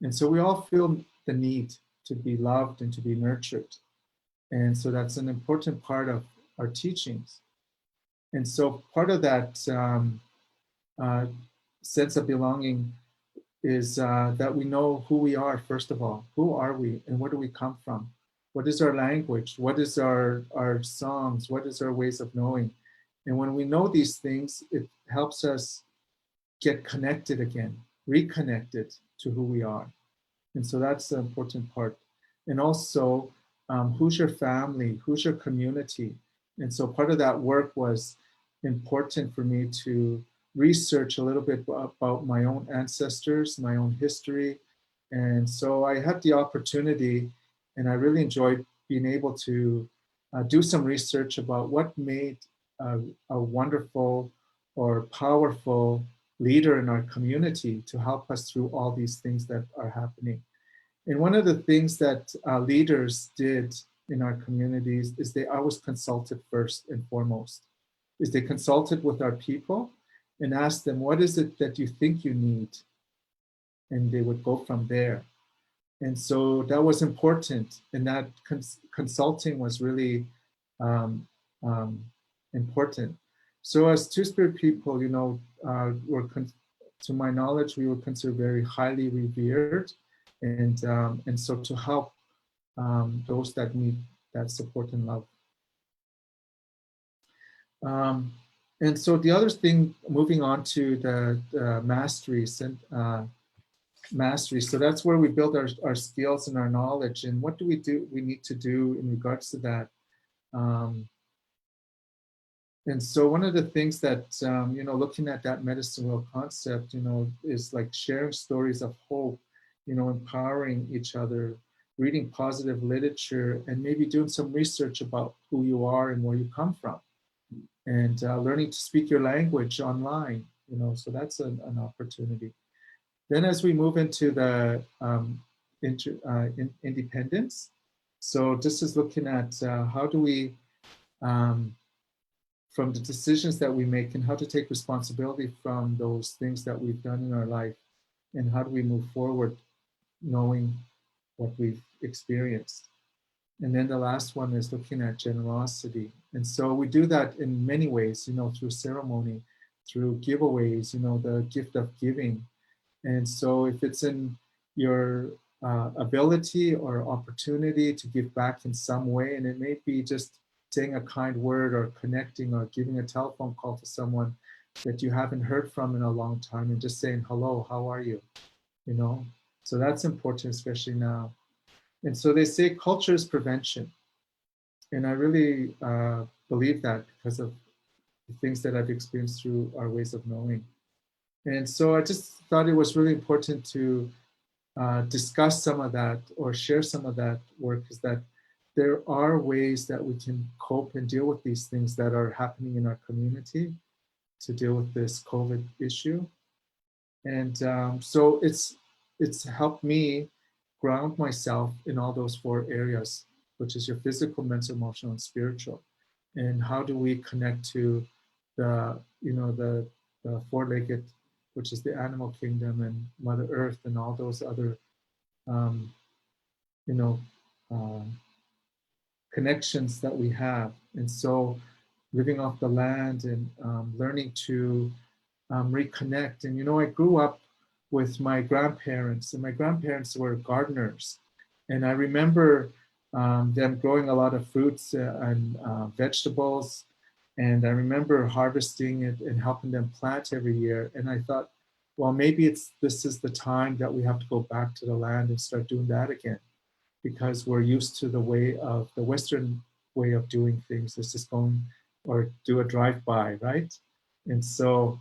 And so we all feel the need to be loved and to be nurtured. And so that's an important part of our teachings. And so part of that sense of belonging is that we know who we are, first of all. Who are we and where do we come from? What is our language? What is our songs? What is our ways of knowing? And when we know these things, it helps us get connected again, reconnected to who we are. And so that's the important part. And also, who's your family? Who's your community? And so part of that work was important for me to research a little bit about my own ancestors, my own history. And so I had the opportunity, and I really enjoyed being able to do some research about what made a wonderful or powerful leader in our community to help us through all these things that are happening. And one of the things that leaders did in our communities is they always consulted first and foremost, is they consulted with our people and asked them, what is it that you think you need? And they would go from there. And so that was important. And that consulting was really important. So as Two-Spirit people, to my knowledge, we were considered very highly revered. And so to help those that need that support and love. And so the other thing, moving on to the masteries and mastery. So that's where we build our skills and our knowledge. And what do? We need to do in regards to that. And so one of the things that, looking at that medicine wheel concept, is like sharing stories of hope, empowering each other, reading positive literature, and maybe doing some research about who you are and where you come from, and learning to speak your language online, so that's an opportunity. Then as we move into the independence, so this is looking at how do we, from the decisions that we make, and how to take responsibility from those things that we've done in our life, and how do we move forward knowing what we've experienced. And then the last one is looking at generosity. And so we do that in many ways, through ceremony, through giveaways, the gift of giving. And so if it's in your ability or opportunity to give back in some way, and it may be just saying a kind word or connecting or giving a telephone call to someone that you haven't heard from in a long time and just saying, hello, how are you? So that's important, especially now. And so they say culture is prevention. And I really believe that because of the things that I've experienced through our ways of knowing. And so I just thought it was really important to discuss some of that or share some of that work, is that there are ways that we can cope and deal with these things that are happening in our community to deal with this COVID issue. And so it's helped me ground myself in all those 4 areas, which is your physical, mental, emotional, and spiritual. And how do we connect to the, the 4-legged, which is the animal kingdom, and Mother Earth, and all those other, connections that we have. And so living off the land and learning to reconnect. And, I grew up with my grandparents, and my grandparents were gardeners. And I remember them growing a lot of fruits and vegetables. And I remember harvesting it and helping them plant every year. And I thought, well, maybe this is the time that we have to go back to the land and start doing that again, because we're used to the Western way of doing things. It's just going or do a drive-by, right? And so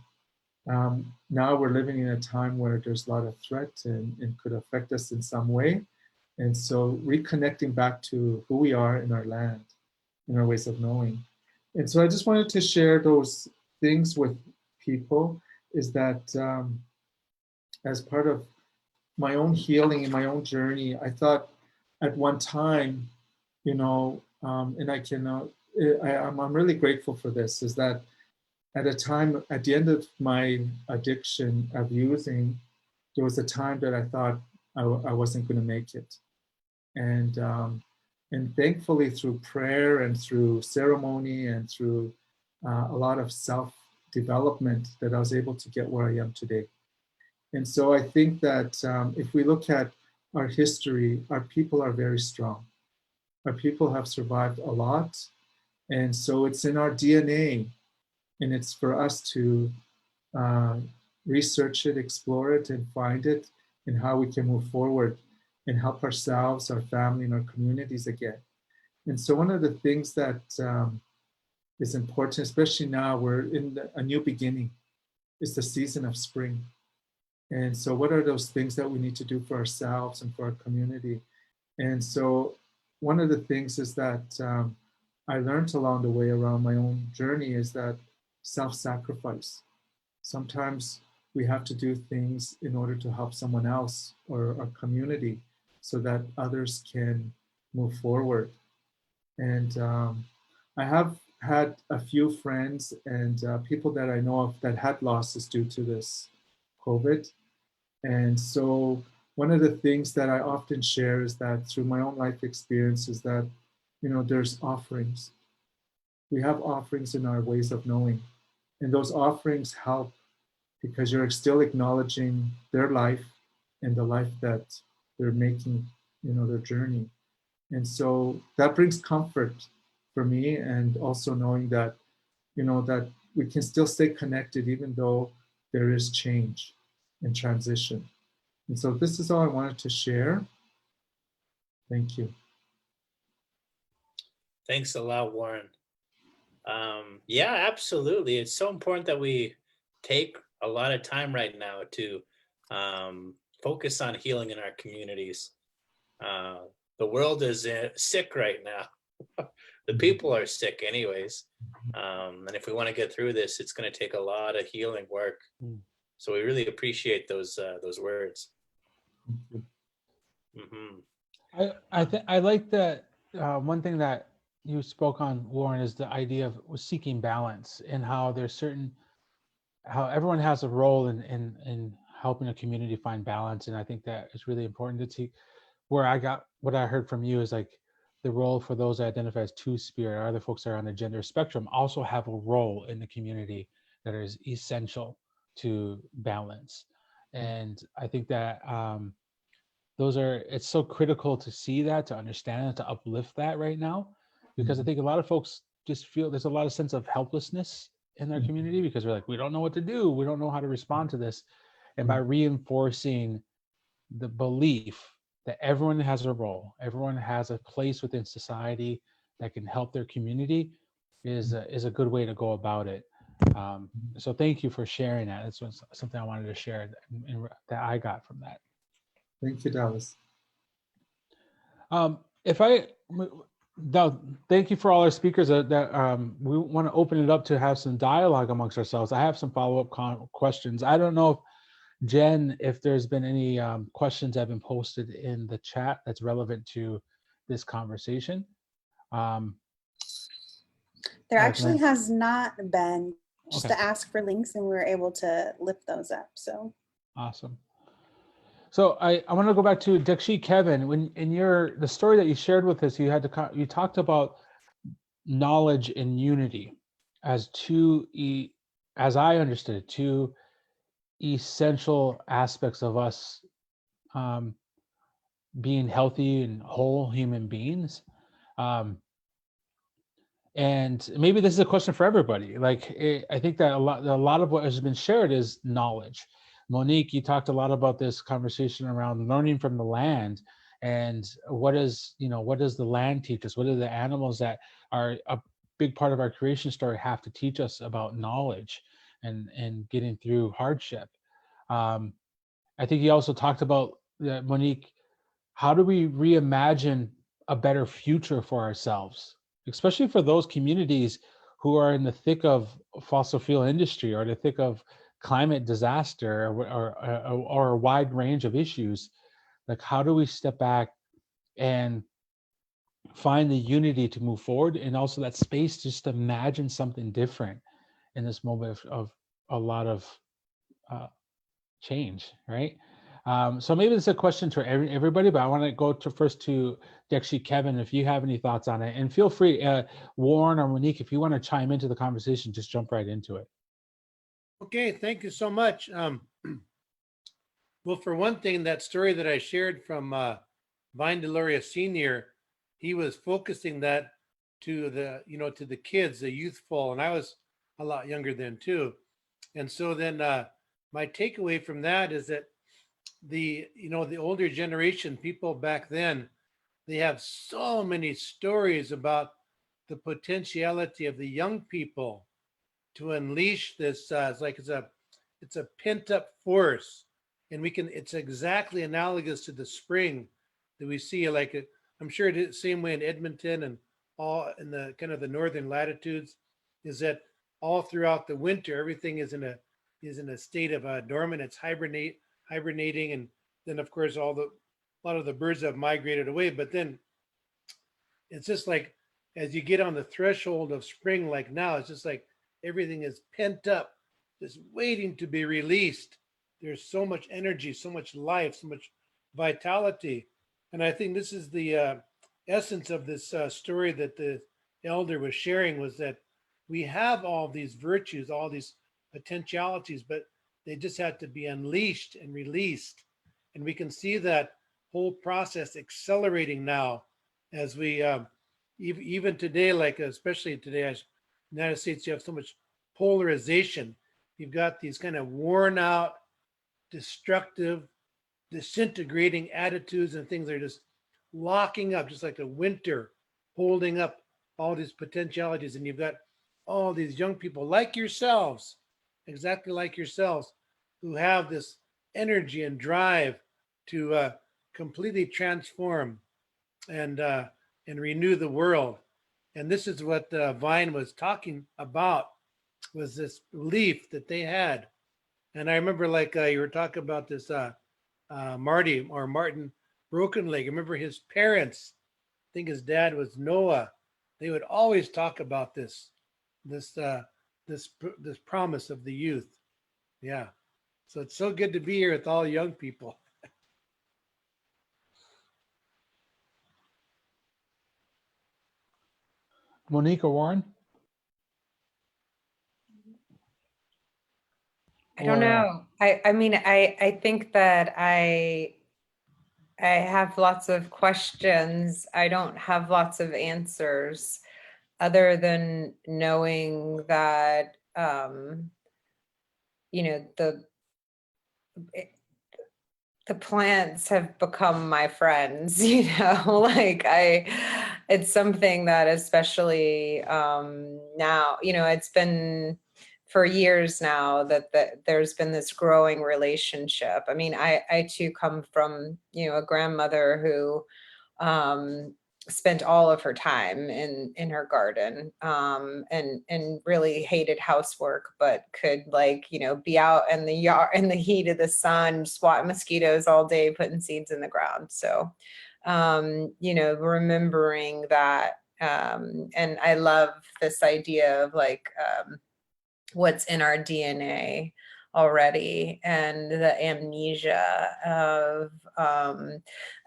now we're living in a time where there's a lot of threat and could affect us in some way. And so reconnecting back to who we are in our land, in our ways of knowing. And so I just wanted to share those things with people, is that as part of my own healing and my own journey, I thought at one time, you know, and I can, I'm really grateful for this, is that at a time, at the end of my addiction of using, there was a time that I thought I wasn't going to make it. And thankfully through prayer and through ceremony and through a lot of self-development, that I was able to get where I am today. And so I think that if we look at our history, our people are very strong. Our people have survived a lot. And so it's in our DNA, and it's for us to research it, explore it, and find it, and how we can move forward and help ourselves, our family, and our communities again. And so one of the things that is important, especially now, we're in a new beginning, is the season of spring. And so what are those things that we need to do for ourselves and for our community? And so one of the things is that I learned along the way around my own journey is that self-sacrifice. Sometimes we have to do things in order to help someone else or our community so that others can move forward. And I have had a few friends and people that I know of that had losses due to this COVID. And so one of the things that I often share is that through my own life experience is that, you know, there's offerings. We have offerings in our ways of knowing. And those offerings help because you're still acknowledging their life and the life that they're making, you know, their journey. And so that brings comfort for me, and also knowing that, you know, that we can still stay connected even though there is change and transition. And so this is all I wanted to share. Thank you. Thanks a lot, Warren. Yeah, absolutely. It's so important that we take a lot of time right now to focus on healing in our communities. The world is sick right now. The people are sick anyways. And if we want to get through this, it's going to take a lot of healing work. So we really appreciate those words. Mm-hmm. I like that. One thing that you spoke on, Warren, is the idea of seeking balance, and how there's how everyone has a role in helping a community find balance. And I think that it's really important to see what I heard from you is like the role for those that identify as two-spirit, or other folks that are on the gender spectrum, also have a role in the community that is essential to balance. And I think that it's so critical to see that, to understand it, to uplift that right now, because I think a lot of folks just feel there's a lot of sense of helplessness in their community, because we're like, we don't know what to do, we don't know how to respond to this. And by reinforcing the belief that everyone has a role, everyone has a place within society that can help their community is a good way to go about it. So thank you for sharing that. That's something I wanted to share that I got from that. Thank you, Dallas. Thank you for all our speakers. We want to open it up to have some dialogue amongst ourselves. I have some follow-up questions. I don't know if Jen, if there's been any questions that have been posted in the chat that's relevant to this conversation. There actually has not been, just Okay. to ask for links, and we were able to lift those up. So Awesome. So I want to go back to Dakshi Kevin. When in the story that you shared with us, you talked about knowledge and unity as as I understood it, two essential aspects of us being healthy and whole human beings. And maybe this is a question for everybody. I think that a lot of what has been shared is knowledge. Monique, you talked a lot about this conversation around learning from the land, and what does the land teach us? What do the animals that are a big part of our creation story have to teach us about knowledge and getting through hardship? I think you also talked about, Monique, how do we reimagine a better future for ourselves, especially for those communities who are in the thick of fossil fuel industry or the thick of climate disaster or a wide range of issues, like how do we step back and find the unity to move forward, and also that space just to imagine something different in this moment of a lot of change, right? So maybe it's a question to everybody, but I want to go to first to actually Kevin, if you have any thoughts on it, and feel free, Warren or Monique, if you want to chime into the conversation, just jump right into it. Okay, thank you so much. Well, for one thing, that story that I shared from Vine Deloria Sr., he was focusing that to to the kids, the youthful, and I was a lot younger then too. And so then my takeaway from that is that the older generation, people back then, they have so many stories about the potentiality of the young people to unleash this. It's a pent up force, and it's exactly analogous to the spring that we see. I'm sure it is the same way in Edmonton and all in the kind of the northern latitudes, is that all throughout the winter everything is in a state of dormant. It's hibernating, and then of course a lot of the birds have migrated away. But then it's just like as you get on the threshold of spring, like now, it's just like everything is pent up, just waiting to be released. There's so much energy, so much life, so much vitality. And I think this is the essence of this story that the elder was sharing, was that we have all these virtues, all these potentialities, but they just have to be unleashed and released. And we can see that whole process accelerating now as we, even today, like especially today, as United States, you have so much polarization. You've got these kind of worn out, destructive, disintegrating attitudes and things that are just locking up, just like a winter holding up all these potentialities. And you've got all these young people like yourselves, exactly like yourselves, who have this energy and drive to completely transform and renew the world. And this is what Vine was talking about, was this belief that they had. And I remember, like you were talking about this Martin Broken Leg. I remember his parents, I think his dad was Noah. They would always talk about this promise of the youth. Yeah. So it's so good to be here with all young people. Monique or Warren? I don't know. I mean, I think that I have lots of questions. I don't have lots of answers, other than knowing that, the plants have become my friends, like it's something that, especially now, it's been for years now that there's been this growing relationship. I mean, I too come from, a grandmother who spent all of her time in her garden, and really hated housework, but could, be out in the yard in the heat of the sun, swatting mosquitoes all day, putting seeds in the ground. So, remembering that, and I love this idea of what's in our DNA already, and the amnesia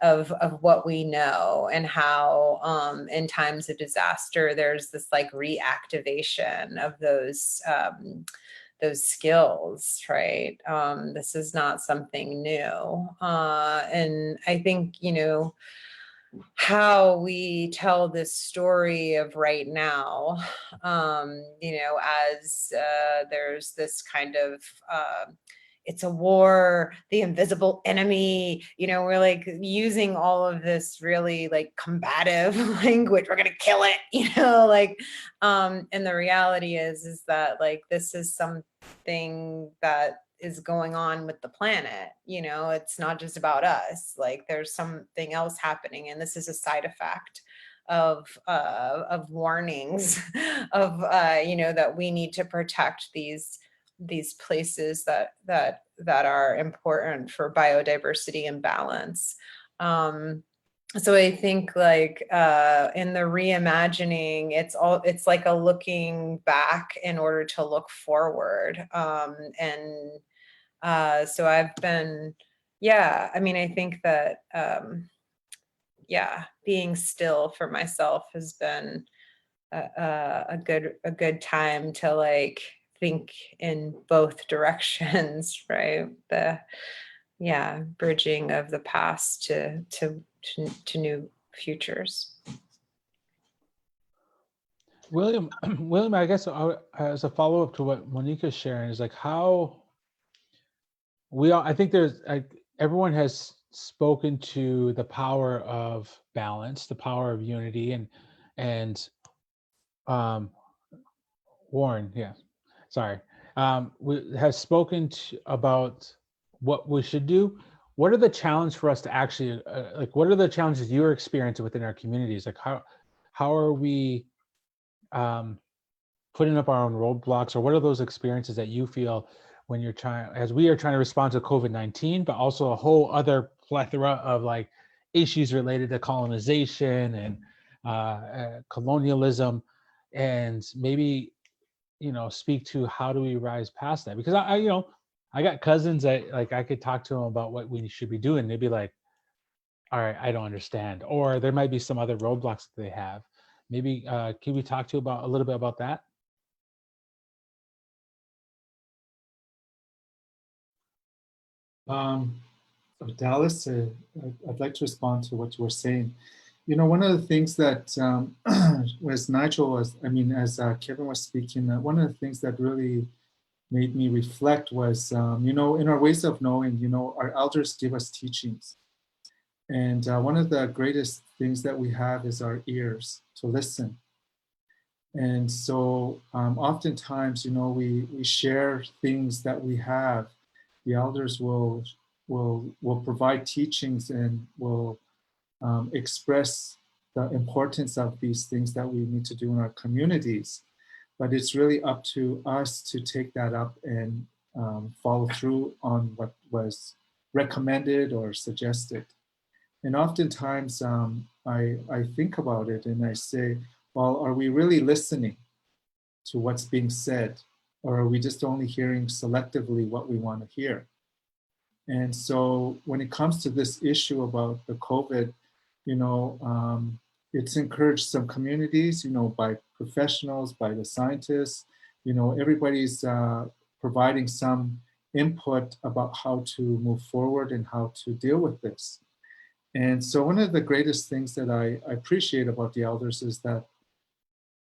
of what we know, and how in times of disaster there's this reactivation of those skills, right? This is not something new, and I think how we tell this story of right now, as there's this kind of, it's a war, the invisible enemy, we're using all of this really combative language. We're going to kill it, and the reality is that this is something that is going on with the planet. It's not just about us. There's something else happening, and this is a side effect of warnings of that we need to protect these these places that are important for biodiversity and balance. So I think like in the reimagining, it's like a looking back in order to look forward. So I've been, yeah, I mean, I think that, yeah, being still for myself has been a good time to like think in both directions, right? Yeah, bridging of the past to new futures. William, William, I guess as a follow-up to what Monique is sharing is like how I think there's like everyone has spoken to the power of balance, the power of unity, and Warren, yeah, sorry, has spoken about what we should do. What are the challenges for us to actually like? What are the challenges you're experiencing within our communities? Like how are we putting up our own roadblocks, or what are those experiences that you feel when you're as we are trying to respond to COVID-19, but also a whole other plethora of like issues related to colonization and colonialism, and maybe, you know, speak to how do we rise past that? Because I you know, I got cousins that like I could talk to them about what we should be doing. They'd be like, all right, I don't understand. Or there might be some other roadblocks that they have. Maybe can we talk to you about a little bit about that? Dallas, I'd like to respond to what you were saying. You know, one of the things that as Nigel was, I mean, as Kevin was speaking, one of the things that really made me reflect was, you know, in our ways of knowing, you know, our elders give us teachings. And one of the greatest things that we have is our ears to listen. And so oftentimes, you know, we share things that we have. The elders will provide teachings and will express the importance of these things that we need to do in our communities. But it's really up to us to take that up and follow through on what was recommended or suggested. And oftentimes I think about it and I say, well, are we really listening to what's being said? Or are we just only hearing selectively what we want to hear? And so when it comes to this issue about the COVID, you know, it's encouraged some communities, you know, by professionals, by the scientists, you know, everybody's providing some input about how to move forward and how to deal with this. And so one of the greatest things that I appreciate about the elders is that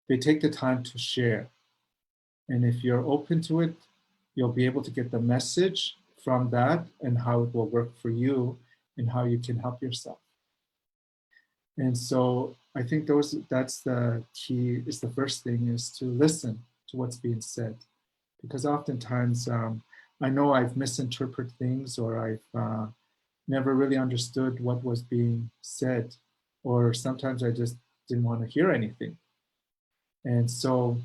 they take the time to share. And if you're open to it, you'll be able to get the message from that and how it will work for you and how you can help yourself. And so I think that's the key, is the first thing is to listen to what's being said. Because oftentimes I know I've misinterpreted things, or I've never really understood what was being said, or sometimes I just didn't want to hear anything. And so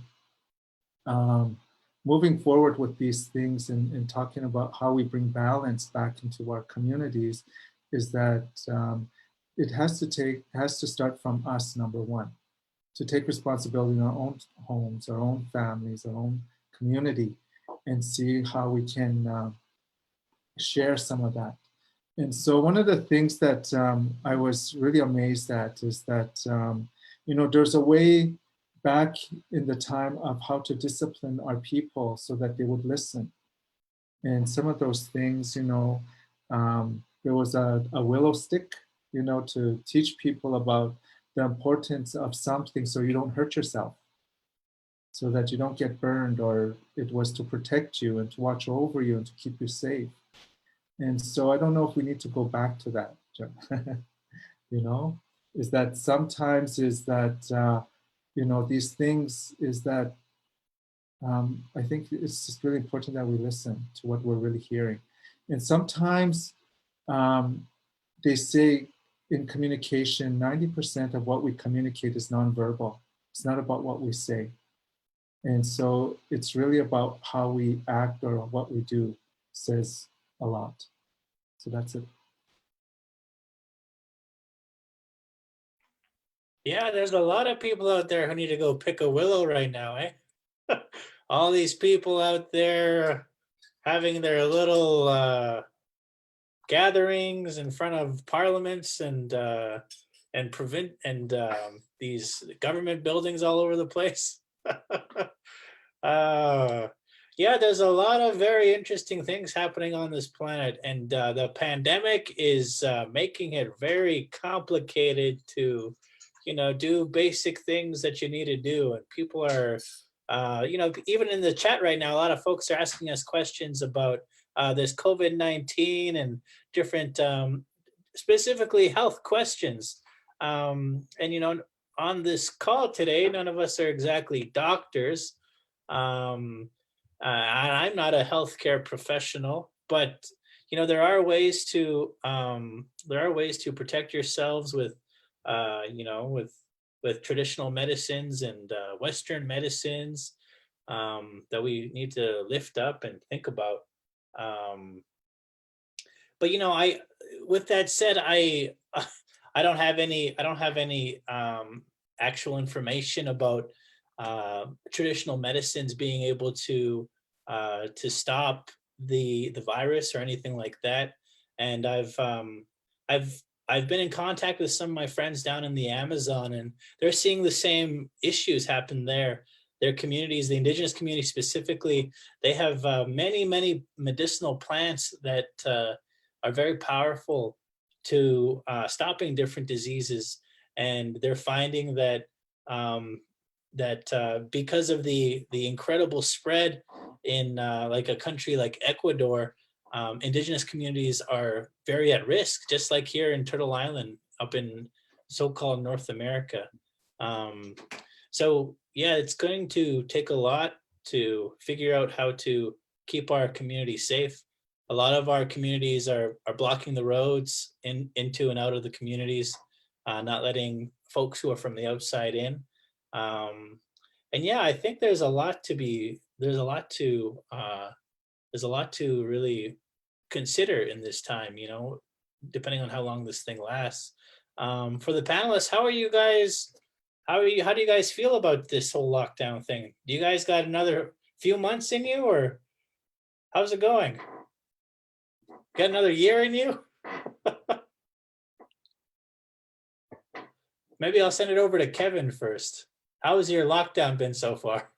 moving forward with these things and talking about how we bring balance back into our communities is that it has to start from us, number one, to take responsibility in our own homes, our own families, our own community, and see how we can share some of that. And so one of the things that I was really amazed at is that, you know, there's a way back in the time of how to discipline our people so that they would listen. And some of those things, you know, there was a willow stick, you know, to teach people about the importance of something so you don't hurt yourself, so that you don't get burned, or it was to protect you and to watch over you and to keep you safe. And so I don't know if we need to go back to that, you know, is that sometimes is that, you know, these things is that I think it's just really important that we listen to what we're really hearing. And sometimes they say in communication, 90% of what we communicate is nonverbal. It's not about what we say. And so it's really about how we act or what we do says a lot. So that's it. Yeah, there's a lot of people out there who need to go pick a willow right now, eh? All these people out there having their little gatherings in front of parliaments and these government buildings all over the place. Yeah, there's a lot of very interesting things happening on this planet, and the pandemic is making it very complicated to, do basic things that you need to do. And people are, even in the chat right now, a lot of folks are asking us questions about this COVID-19 and different, specifically health questions. And on this call today, none of us are exactly doctors. I'm not a healthcare professional, but there are ways to protect yourselves with with traditional medicines and Western medicines that we need to lift up and think about. But I, with that said, I don't have any actual information about traditional medicines being able to stop the virus or anything like that. And I've been in contact with some of my friends down in the Amazon, and they're seeing the same issues happen there. Their communities, the indigenous community specifically, they have many medicinal plants that are very powerful to stopping different diseases. And they're finding that because of the incredible spread in like a country like Ecuador, indigenous communities are very at risk, just like here in Turtle Island up in so-called North America. So yeah, it's going to take a lot to figure out how to keep our community safe. A lot of our communities are blocking the roads into and out of the communities, not letting folks who are from the outside in. And yeah, I think there's a lot to really consider in this time, depending on how long this thing lasts. For the panelists, how do you guys feel about this whole lockdown thing? Do you guys got another few months in you, or how's it going? Got another year in you? Maybe I'll send it over to Kevin first. How has your lockdown been so far?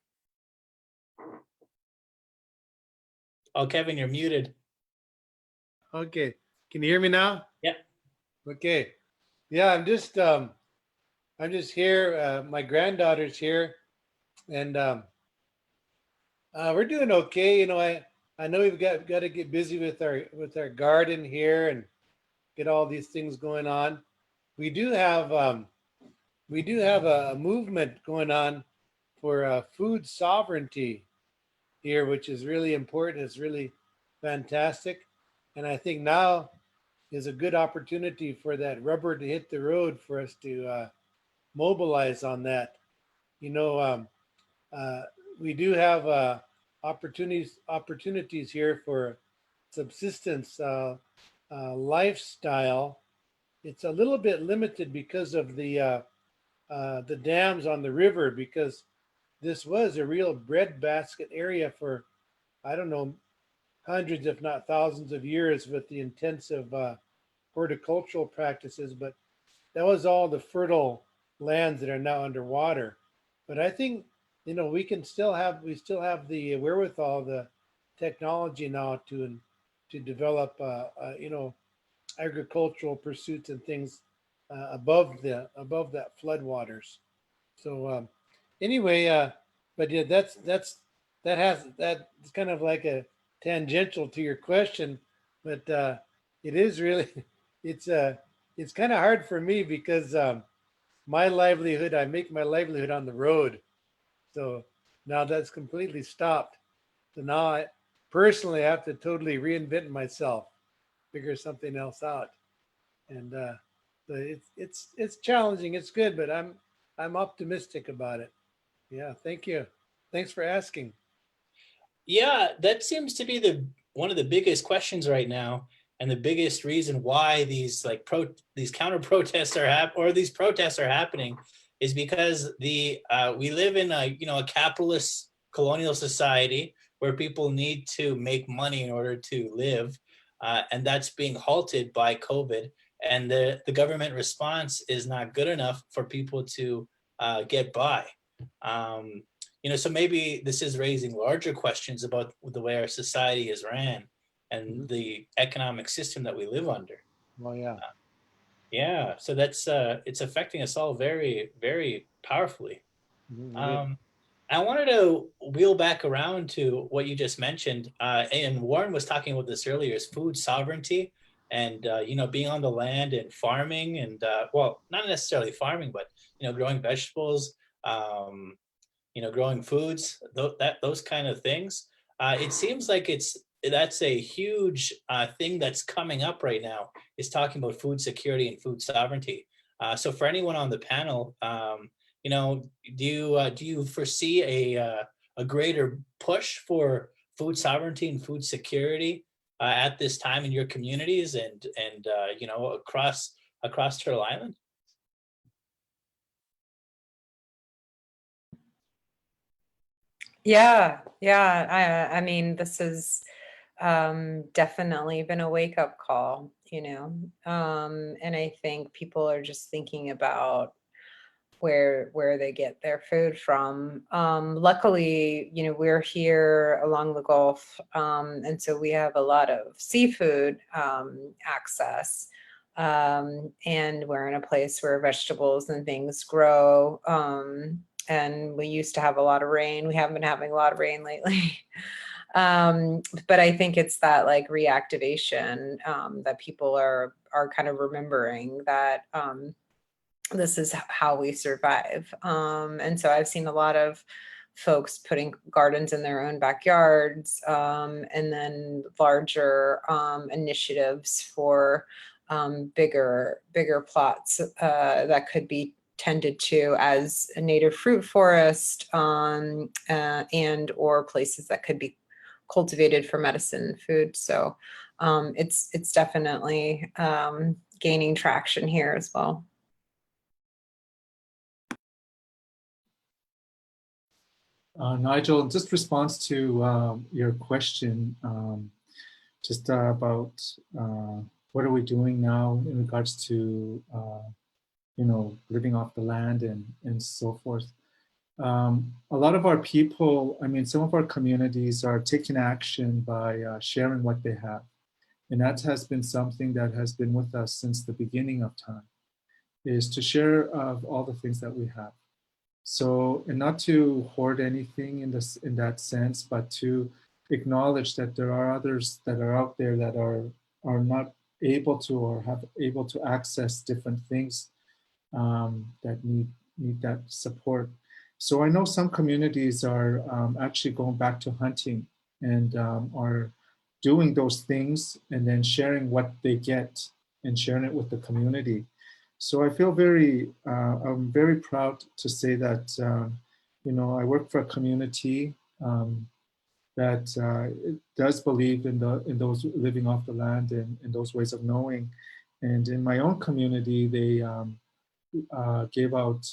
Oh, Kevin, you're muted. Okay. Can you hear me now? Yeah. Okay. Yeah, I'm just here. My granddaughter's here, and we're doing okay. I know we've got to get busy with our garden here and get all these things going on. We do have a movement going on for food sovereignty here, which is really important. It's really fantastic, and I think now is a good opportunity for that rubber to hit the road for us to mobilize on that. We do have opportunities here for subsistence lifestyle. It's a little bit limited because of the dams on the river, because this was a real breadbasket area for, I don't know, hundreds, if not thousands of years with the intensive horticultural practices. But that was all the fertile lands that are now underwater. But I think, we still have the wherewithal, the technology now to develop, agricultural pursuits and things above that floodwaters. So anyway, but yeah, that's kind of like a tangential to your question, but it is really it's kind of hard for me because I make my livelihood on the road. So now that's completely stopped. So now I personally have to totally reinvent myself, figure something else out. And so it's challenging. It's good, but I'm optimistic about it. Yeah, thank you. Thanks for asking. Yeah, that seems to be one of the biggest questions right now, and the biggest reason why these these counter protests these protests are happening is because we live in a capitalist colonial society where people need to make money in order to live, and that's being halted by COVID. And the government response is not good enough for people to get by. So maybe this is raising larger questions about the way our society is ran and the economic system that we live under. Well, yeah. Yeah, so that's it's affecting us all very, very powerfully. I wanted to wheel back around to what you just mentioned, and Warren was talking about this earlier, is food sovereignty and being on the land and farming and well, not necessarily farming, but growing vegetables, growing foods, those kind of things. It seems like that's a huge thing that's coming up right now, is talking about food security and food sovereignty. So for anyone on the panel, do you foresee a greater push for food sovereignty and food security at this time in your communities and across Turtle Island? Yeah, yeah. I mean, this has definitely been a wake-up call, and I think people are just thinking about where they get their food from. Luckily, we're here along the Gulf, and so we have a lot of seafood access. And we're in a place where vegetables and things grow. And we used to have a lot of rain. We haven't been having a lot of rain lately. But I think it's that reactivation that people are kind of remembering that this is how we survive. And so I've seen a lot of folks putting gardens in their own backyards, and then larger initiatives for bigger plots that could be tended to as a native fruit forest, and or places that could be cultivated for medicine and food. So it's definitely gaining traction here as well. Nigel, just response to your question, just about what are we doing now in regards to living off the land and so forth. A lot of our people, some of our communities are taking action by sharing what they have. And that has been something that has been with us since the beginning of time, is to share of all the things that we have. So, and not to hoard anything in that sense, but to acknowledge that there are others that are out there that are not able to or have able to access different things that need that support. So I know some communities are actually going back to hunting and are doing those things and then sharing what they get and sharing it with the community. So I feel I'm very proud to say that, I work for a community that it does believe in those living off the land and in those ways of knowing. And in my own community, they gave out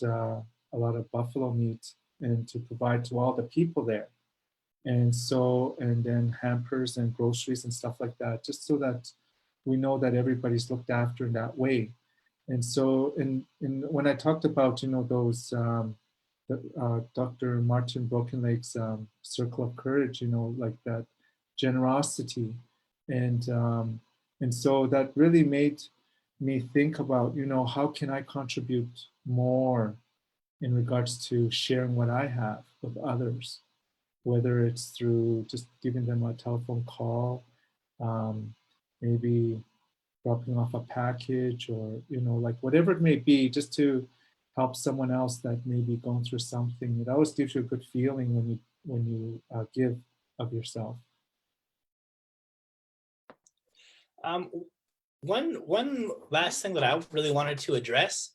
a lot of buffalo meat and to provide to all the people there. And then hampers and groceries and stuff like that, just so that we know that everybody's looked after in that way. And so when I talked about, those, Dr. Martin Brokenlake's circle of courage, like that generosity. And so that really made me think about, how can I contribute more in regards to sharing what I have with others, whether it's through just giving them a telephone call, maybe dropping off a package, or like whatever it may be, just to help someone else that may be going through something. It always gives you a good feeling when you give of yourself. One last thing that I really wanted to address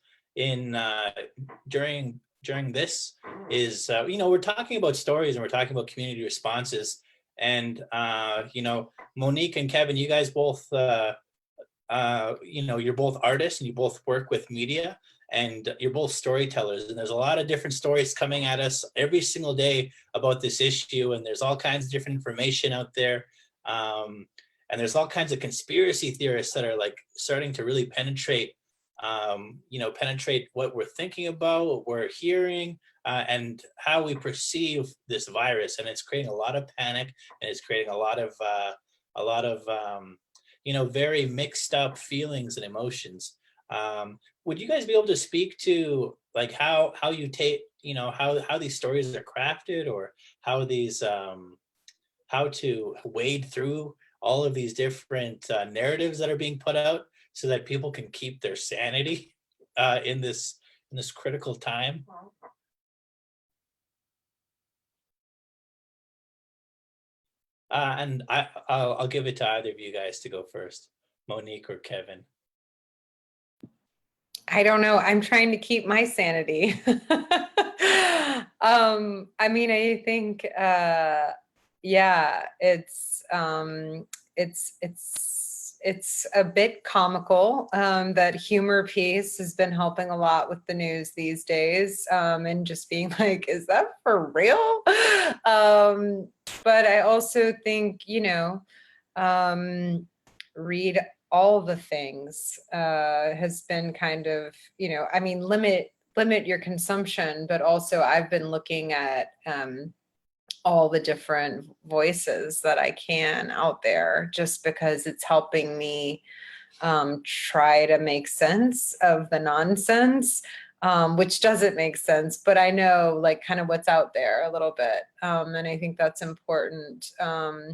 during during this is, we're talking about stories and we're talking about community responses. And, Monique and Kevin, you guys both, you're both artists and you both work with media, and you're both storytellers. And there's a lot of different stories coming at us every single day about this issue. And there's all kinds of different information out there. And there's all kinds of conspiracy theorists that are like starting to really penetrate what we're thinking about, what we're hearing, and how we perceive this virus. And it's creating a lot of panic, and it's creating a lot of very mixed up feelings and emotions. Would you guys be able to speak to like how you take, how these stories are crafted, or how these how to wade through all of these different narratives that are being put out, so that people can keep their sanity in this critical time? And I'll give it to either of you guys to go first, Monique or Kevin. I don't know. I'm trying to keep my sanity. I think, it's a bit comical that humor piece has been helping a lot with the news these days, and just being like, is that for real? But I also think, read all the things has been kind of, limit your consumption, but also I've been looking at all the different voices that I can out there, just because it's helping me try to make sense of the nonsense, which doesn't make sense, but I know like kind of what's out there a little bit. And I think that's important. I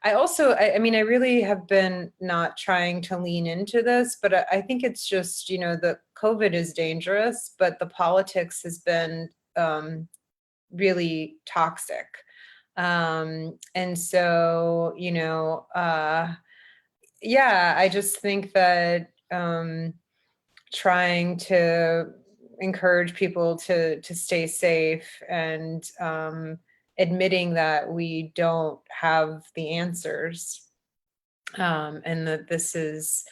really have been not trying to lean into this, but I think it's just, the COVID is dangerous, but the politics has been really toxic. And so, I just think that trying to encourage people to stay safe, and admitting that we don't have the answers, and that this is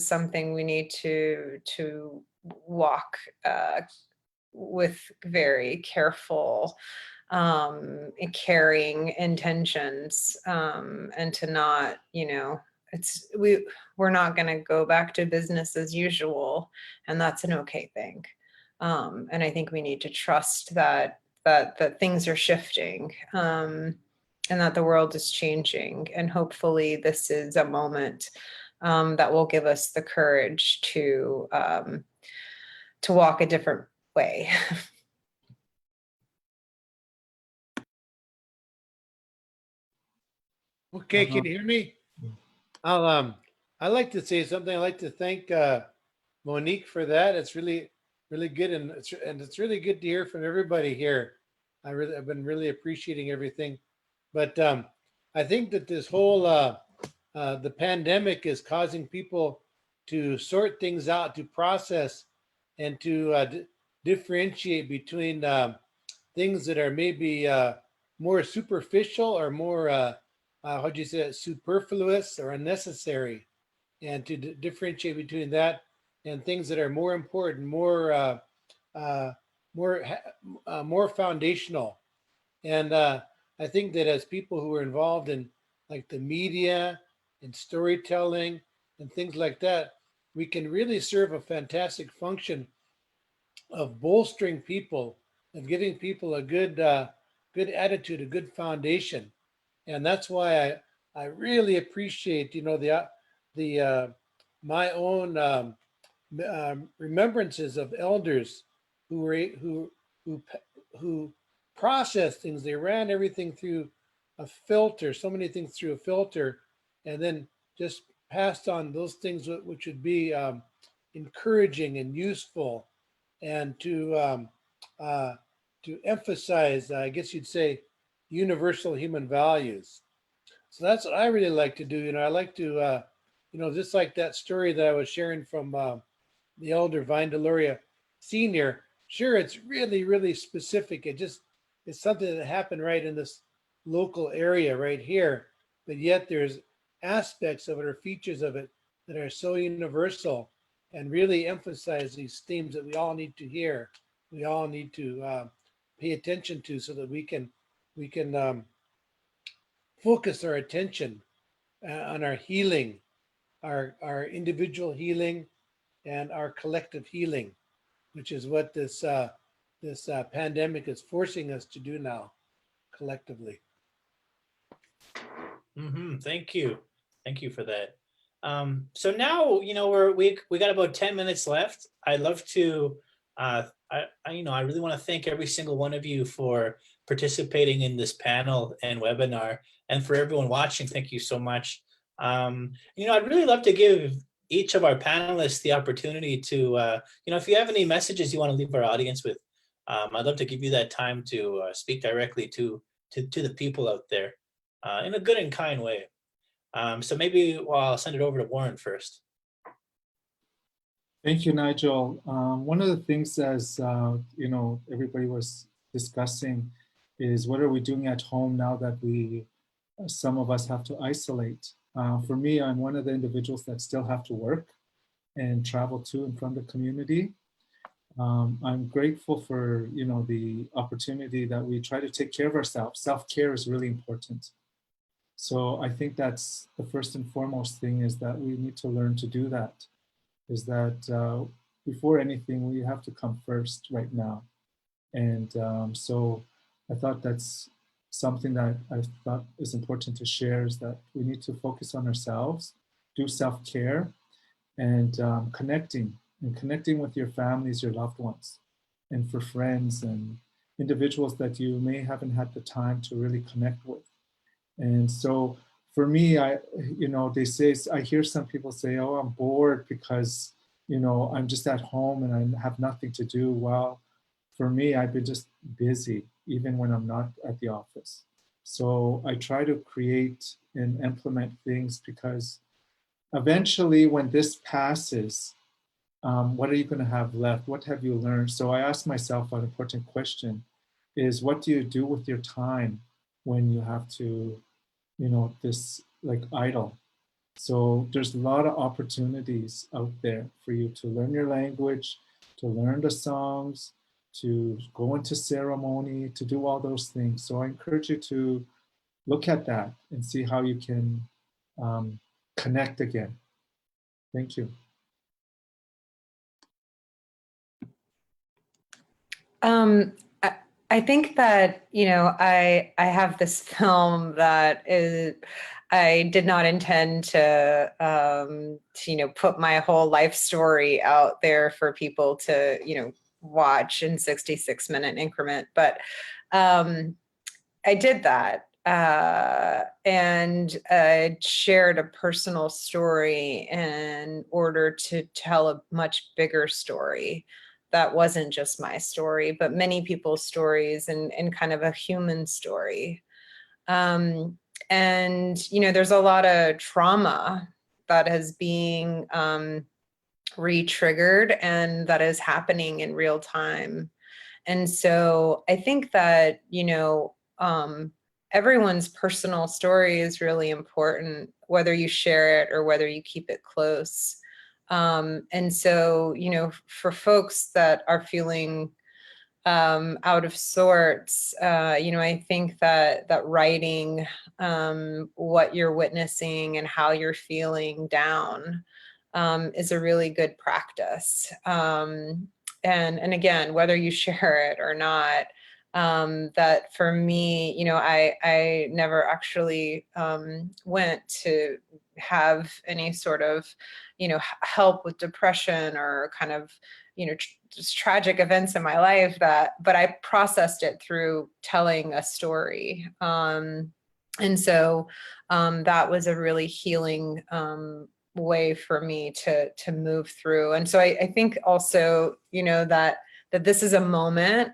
something we need to walk with very careful and caring intentions, and to not, we're not going to go back to business as usual, and that's an okay thing. And I think we need to trust that things are shifting, and that the world is changing, and hopefully this is a moment that will give us the courage to walk a different way. Okay, can you hear me? I'd like to say something. I'd like to thank Monique for that. It's really, really good, and it's really good to hear from everybody here. I've been really appreciating everything, but I think that this whole the pandemic is causing people to sort things out, to process, and to differentiate between things that are maybe more superficial, or more how do you say it, superfluous or unnecessary, and to differentiate between that and things that are more important, more foundational. And I think that as people who are involved in like the media and storytelling and things like that, we can really serve a fantastic function of bolstering people, of giving people a good attitude, a good foundation. And that's why I really appreciate, the my own remembrances of elders who processed things. They ran everything through a filter, so many things through a filter, and then just passed on those things which would be encouraging and useful, and to emphasize, I guess you'd say, universal human values. So that's what I really like to do. I like to, just like that story that I was sharing from the elder Vine Deloria, senior, sure, it's really, really specific. It's something that happened right in this local area right here, but yet there's aspects of it or features of it that are so universal and really emphasize these themes that we all need to hear. We all need to pay attention to so that we can focus our attention on our healing, our individual healing and our collective healing, which is what this pandemic is forcing us to do now collectively. Thank you. Thank you for that. So now, you know, we got about 10 minutes left. I'd love to, I really want to thank every single one of you for participating in this panel and webinar, and for everyone watching, thank you so much. You know, I'd really love to give each of our panelists the opportunity to, you know, if you have any messages you want to leave our audience with, I'd love to give you that time to speak directly to the people out there in a good and kind way. So maybe I'll send it over to Warren first. Thank you, Nigel. One of the things, as you know, everybody was discussing, is what are we doing at home now that some of us have to isolate. For me, I'm one of the individuals that still have to work and travel to and from the community. I'm grateful for, you know, the opportunity that we try to take care of ourselves. Self-care is really important. So I think that's the first and foremost thing, is that we need to learn to do that. Is that before anything, we have to come first right now. And so I thought that's something that I thought is important to share, is that we need to focus on ourselves, do self-care, and connecting with your families, your loved ones, and for friends and individuals that you may haven't had the time to really connect with. And so for me, you know, I hear some people say, oh, I'm bored because, you know, I'm just at home and I have nothing to do. Well, for me, I've been just busy, even when I'm not at the office. So I try to create and implement things, because eventually when this passes, what are you going to have left? What have you learned? So I ask myself an important question is, what do you do with your time when you have to, you know, this like idle? So there's a lot of opportunities out there for you to learn your language, to learn the songs, to go into ceremony, to do all those things. So I encourage you to look at that and see how you can connect again. Thank you. I think that, you know, I have this film that I did not intend to, you know, put my whole life story out there for people to, you know, watch in 66-minute increment, but I did that. And I shared a personal story in order to tell a much bigger story that wasn't just my story, but many people's stories, and kind of a human story. And, you know, there's a lot of trauma that is being re-triggered and that is happening in real time. And so I think that, you know, everyone's personal story is really important, whether you share it or whether you keep it close. And so, you know, for folks that are feeling out of sorts, you know, I think that writing what you're witnessing and how you're feeling down is a really good practice. And again, whether you share it or not, that for me, you know, I never actually went to have any sort of, you know, help with depression or kind of, you know, just tragic events in my life, but I processed it through telling a story. And so that was a really healing way for me to move through. And so I think also, you know, that this is a moment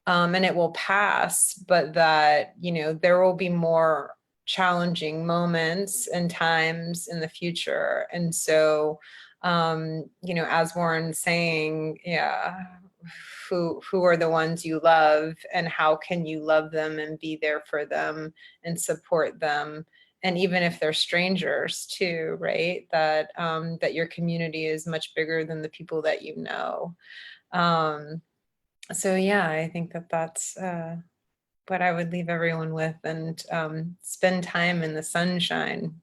and it will pass, but that, you know, there will be more challenging moments and times in the future. And so, you know, as Warren's saying, yeah, who are the ones you love, and how can you love them and be there for them and support them, and even if they're strangers too, right? That that your community is much bigger than the people that you know. So yeah, I think that that's what I would leave everyone with, and spend time in the sunshine.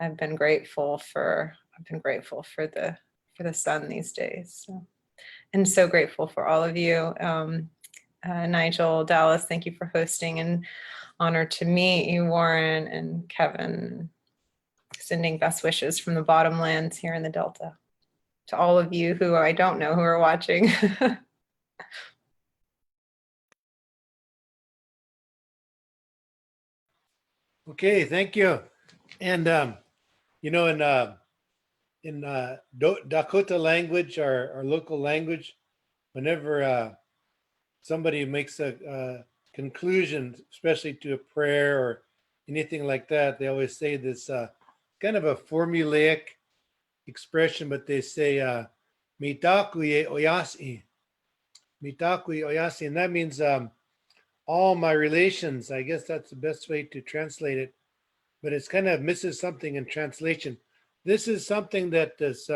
I've been grateful for the sun these days. So, and so grateful for all of you. Nigel, Dallas, thank you for hosting, and honor to meet you, Warren and Kevin. Sending best wishes from the bottomlands here in the Delta to all of you who I don't know who are watching. Okay, thank you. And you know, in Dakota language, our local language, whenever somebody makes a conclusion, especially to a prayer or anything like that, they always say this kind of a formulaic expression, but they say "Mitakuye oyasi," "Mitakuye oyasi," and that means all my relations. I guess that's the best way to translate it, but it's kind of misses something in translation. This is something that this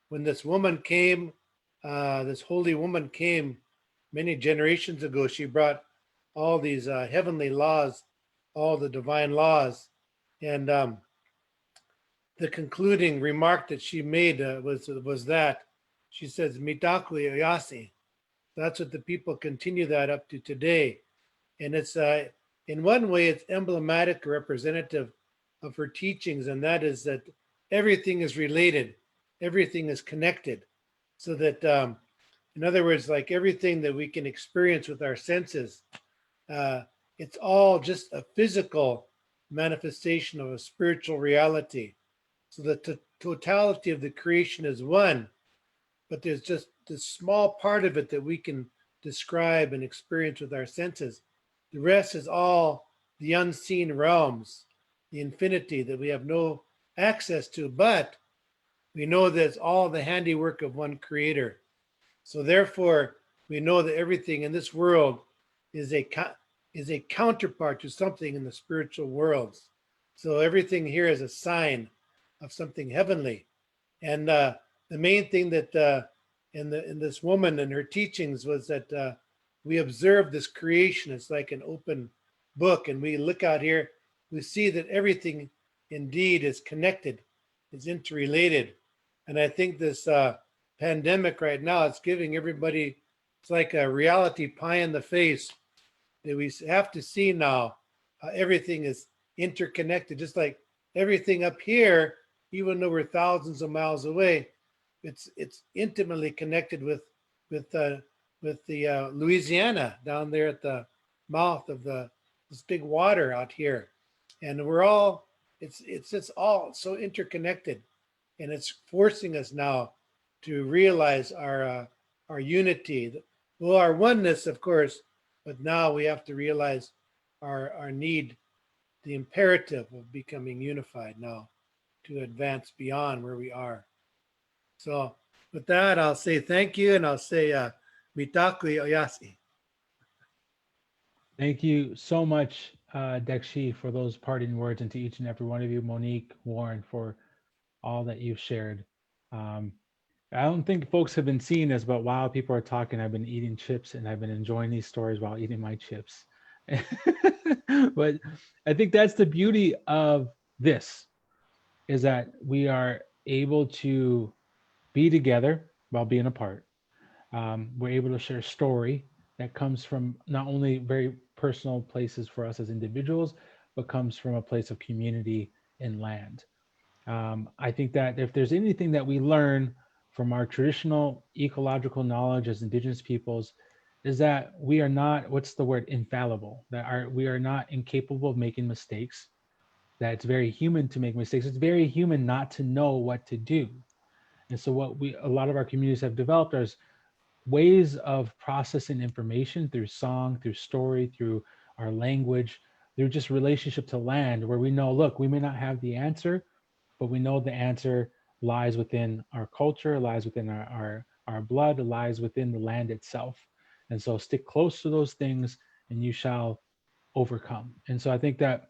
when this woman came, this holy woman came many generations ago. She brought all these heavenly laws, all the divine laws, and the concluding remark that she made was that she says "Mitaku oyasi." That's what the people continue that up to today, and it's in one way it's emblematic, representative of her teachings, and that is that everything is related, everything is connected, so that in other words, like everything that we can experience with our senses, it's all just a physical manifestation of a spiritual reality. So the totality of the creation is one, but there's just this small part of it that we can describe and experience with our senses. The rest is all the unseen realms, the infinity that we have no access to, but we know that it's all the handiwork of one creator. So therefore, we know that everything in this world is a counterpart to something in the spiritual worlds. So everything here is a sign of something heavenly. And the main thing that in this woman and her teachings was that we observe this creation. It's like an open book, and we look out here, we see that everything indeed is connected, is interrelated. And I think this pandemic right now, it's giving everybody, it's like a reality pie in the face that we have to see now how everything is interconnected, just like everything up here, even though we're thousands of miles away, it's intimately connected with the Louisiana down there at the mouth of this big water out here, and we're all it's just all so interconnected, and it's forcing us now to realize our unity, well, our oneness, of course, but now we have to realize our need, the imperative of becoming unified now to advance beyond where we are. So with that, I'll say thank you, and I'll say Mitaku Oyasi. Thank you so much, Dekshi, for those parting words, and to each and every one of you, Monique, Warren, for all that you've shared. I don't think folks have been seeing this, but while people are talking, I've been eating chips, and I've been enjoying these stories while eating my chips. But I think that's the beauty of this, is that we are able to be together while being apart. We're able to share story that comes from not only very personal places for us as individuals, but comes from a place of community and land. I think that if there's anything that we learn from our traditional ecological knowledge as Indigenous peoples, is that we are not, what's the word, infallible, that we are not incapable of making mistakes, that it's very human to make mistakes. It's very human not to know what to do. And so what a lot of our communities have developed is ways of processing information through song, through story, through our language, through just relationship to land, where we know, look, we may not have the answer, but we know the answer lies within our culture, lies within our our blood lies within the land itself. And so stick close to those things and you shall overcome. And so I think that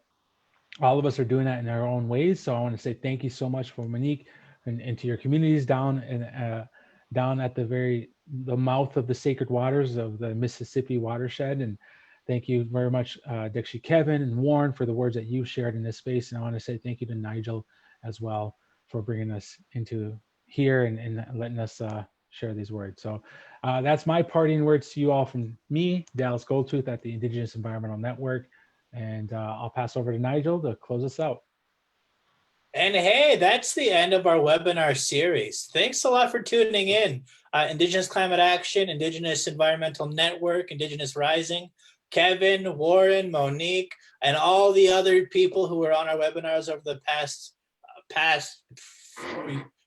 all of us are doing that in our own ways. So I want to say thank you so much for Monique and to your communities down at the mouth of the sacred waters of the Mississippi watershed. And thank you very much, Dixie, Kevin, and Warren for the words that you shared in this space. And I want to say thank you to Nigel as well for bringing us into here and letting us share these words. So that's my parting words to you all from me, Dallas Goldtooth at the Indigenous Environmental Network. And I'll pass over to Nigel to close us out. And hey, that's the end of our webinar series. Thanks a lot for tuning in. Indigenous Climate Action, Indigenous Environmental Network, Indigenous Rising, Kevin, Warren, Monique, and all the other people who were on our webinars over the past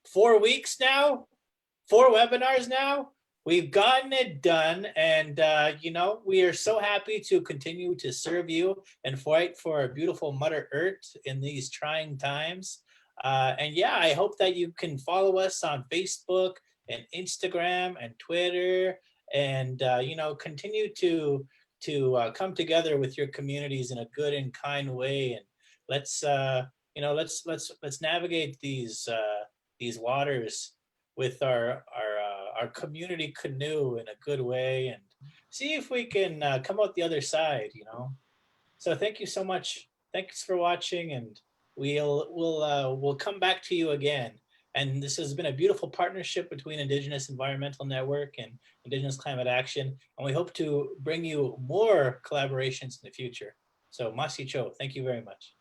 4 weeks now, 4 webinars now. We've gotten it done, and you know, we are so happy to continue to serve you and fight for our beautiful Mother Earth in these trying times. And yeah, I hope that you can follow us on Facebook and Instagram and Twitter, and you know, continue to come together with your communities in a good and kind way. And let's you know, let's navigate these waters with our community canoe in a good way, and see if we can come out the other side, you know. So thank you so much. Thanks for watching, and we'll come back to you again. And this has been a beautiful partnership between Indigenous Environmental Network and Indigenous Climate Action, and we hope to bring you more collaborations in the future. So Masi Cho, thank you very much.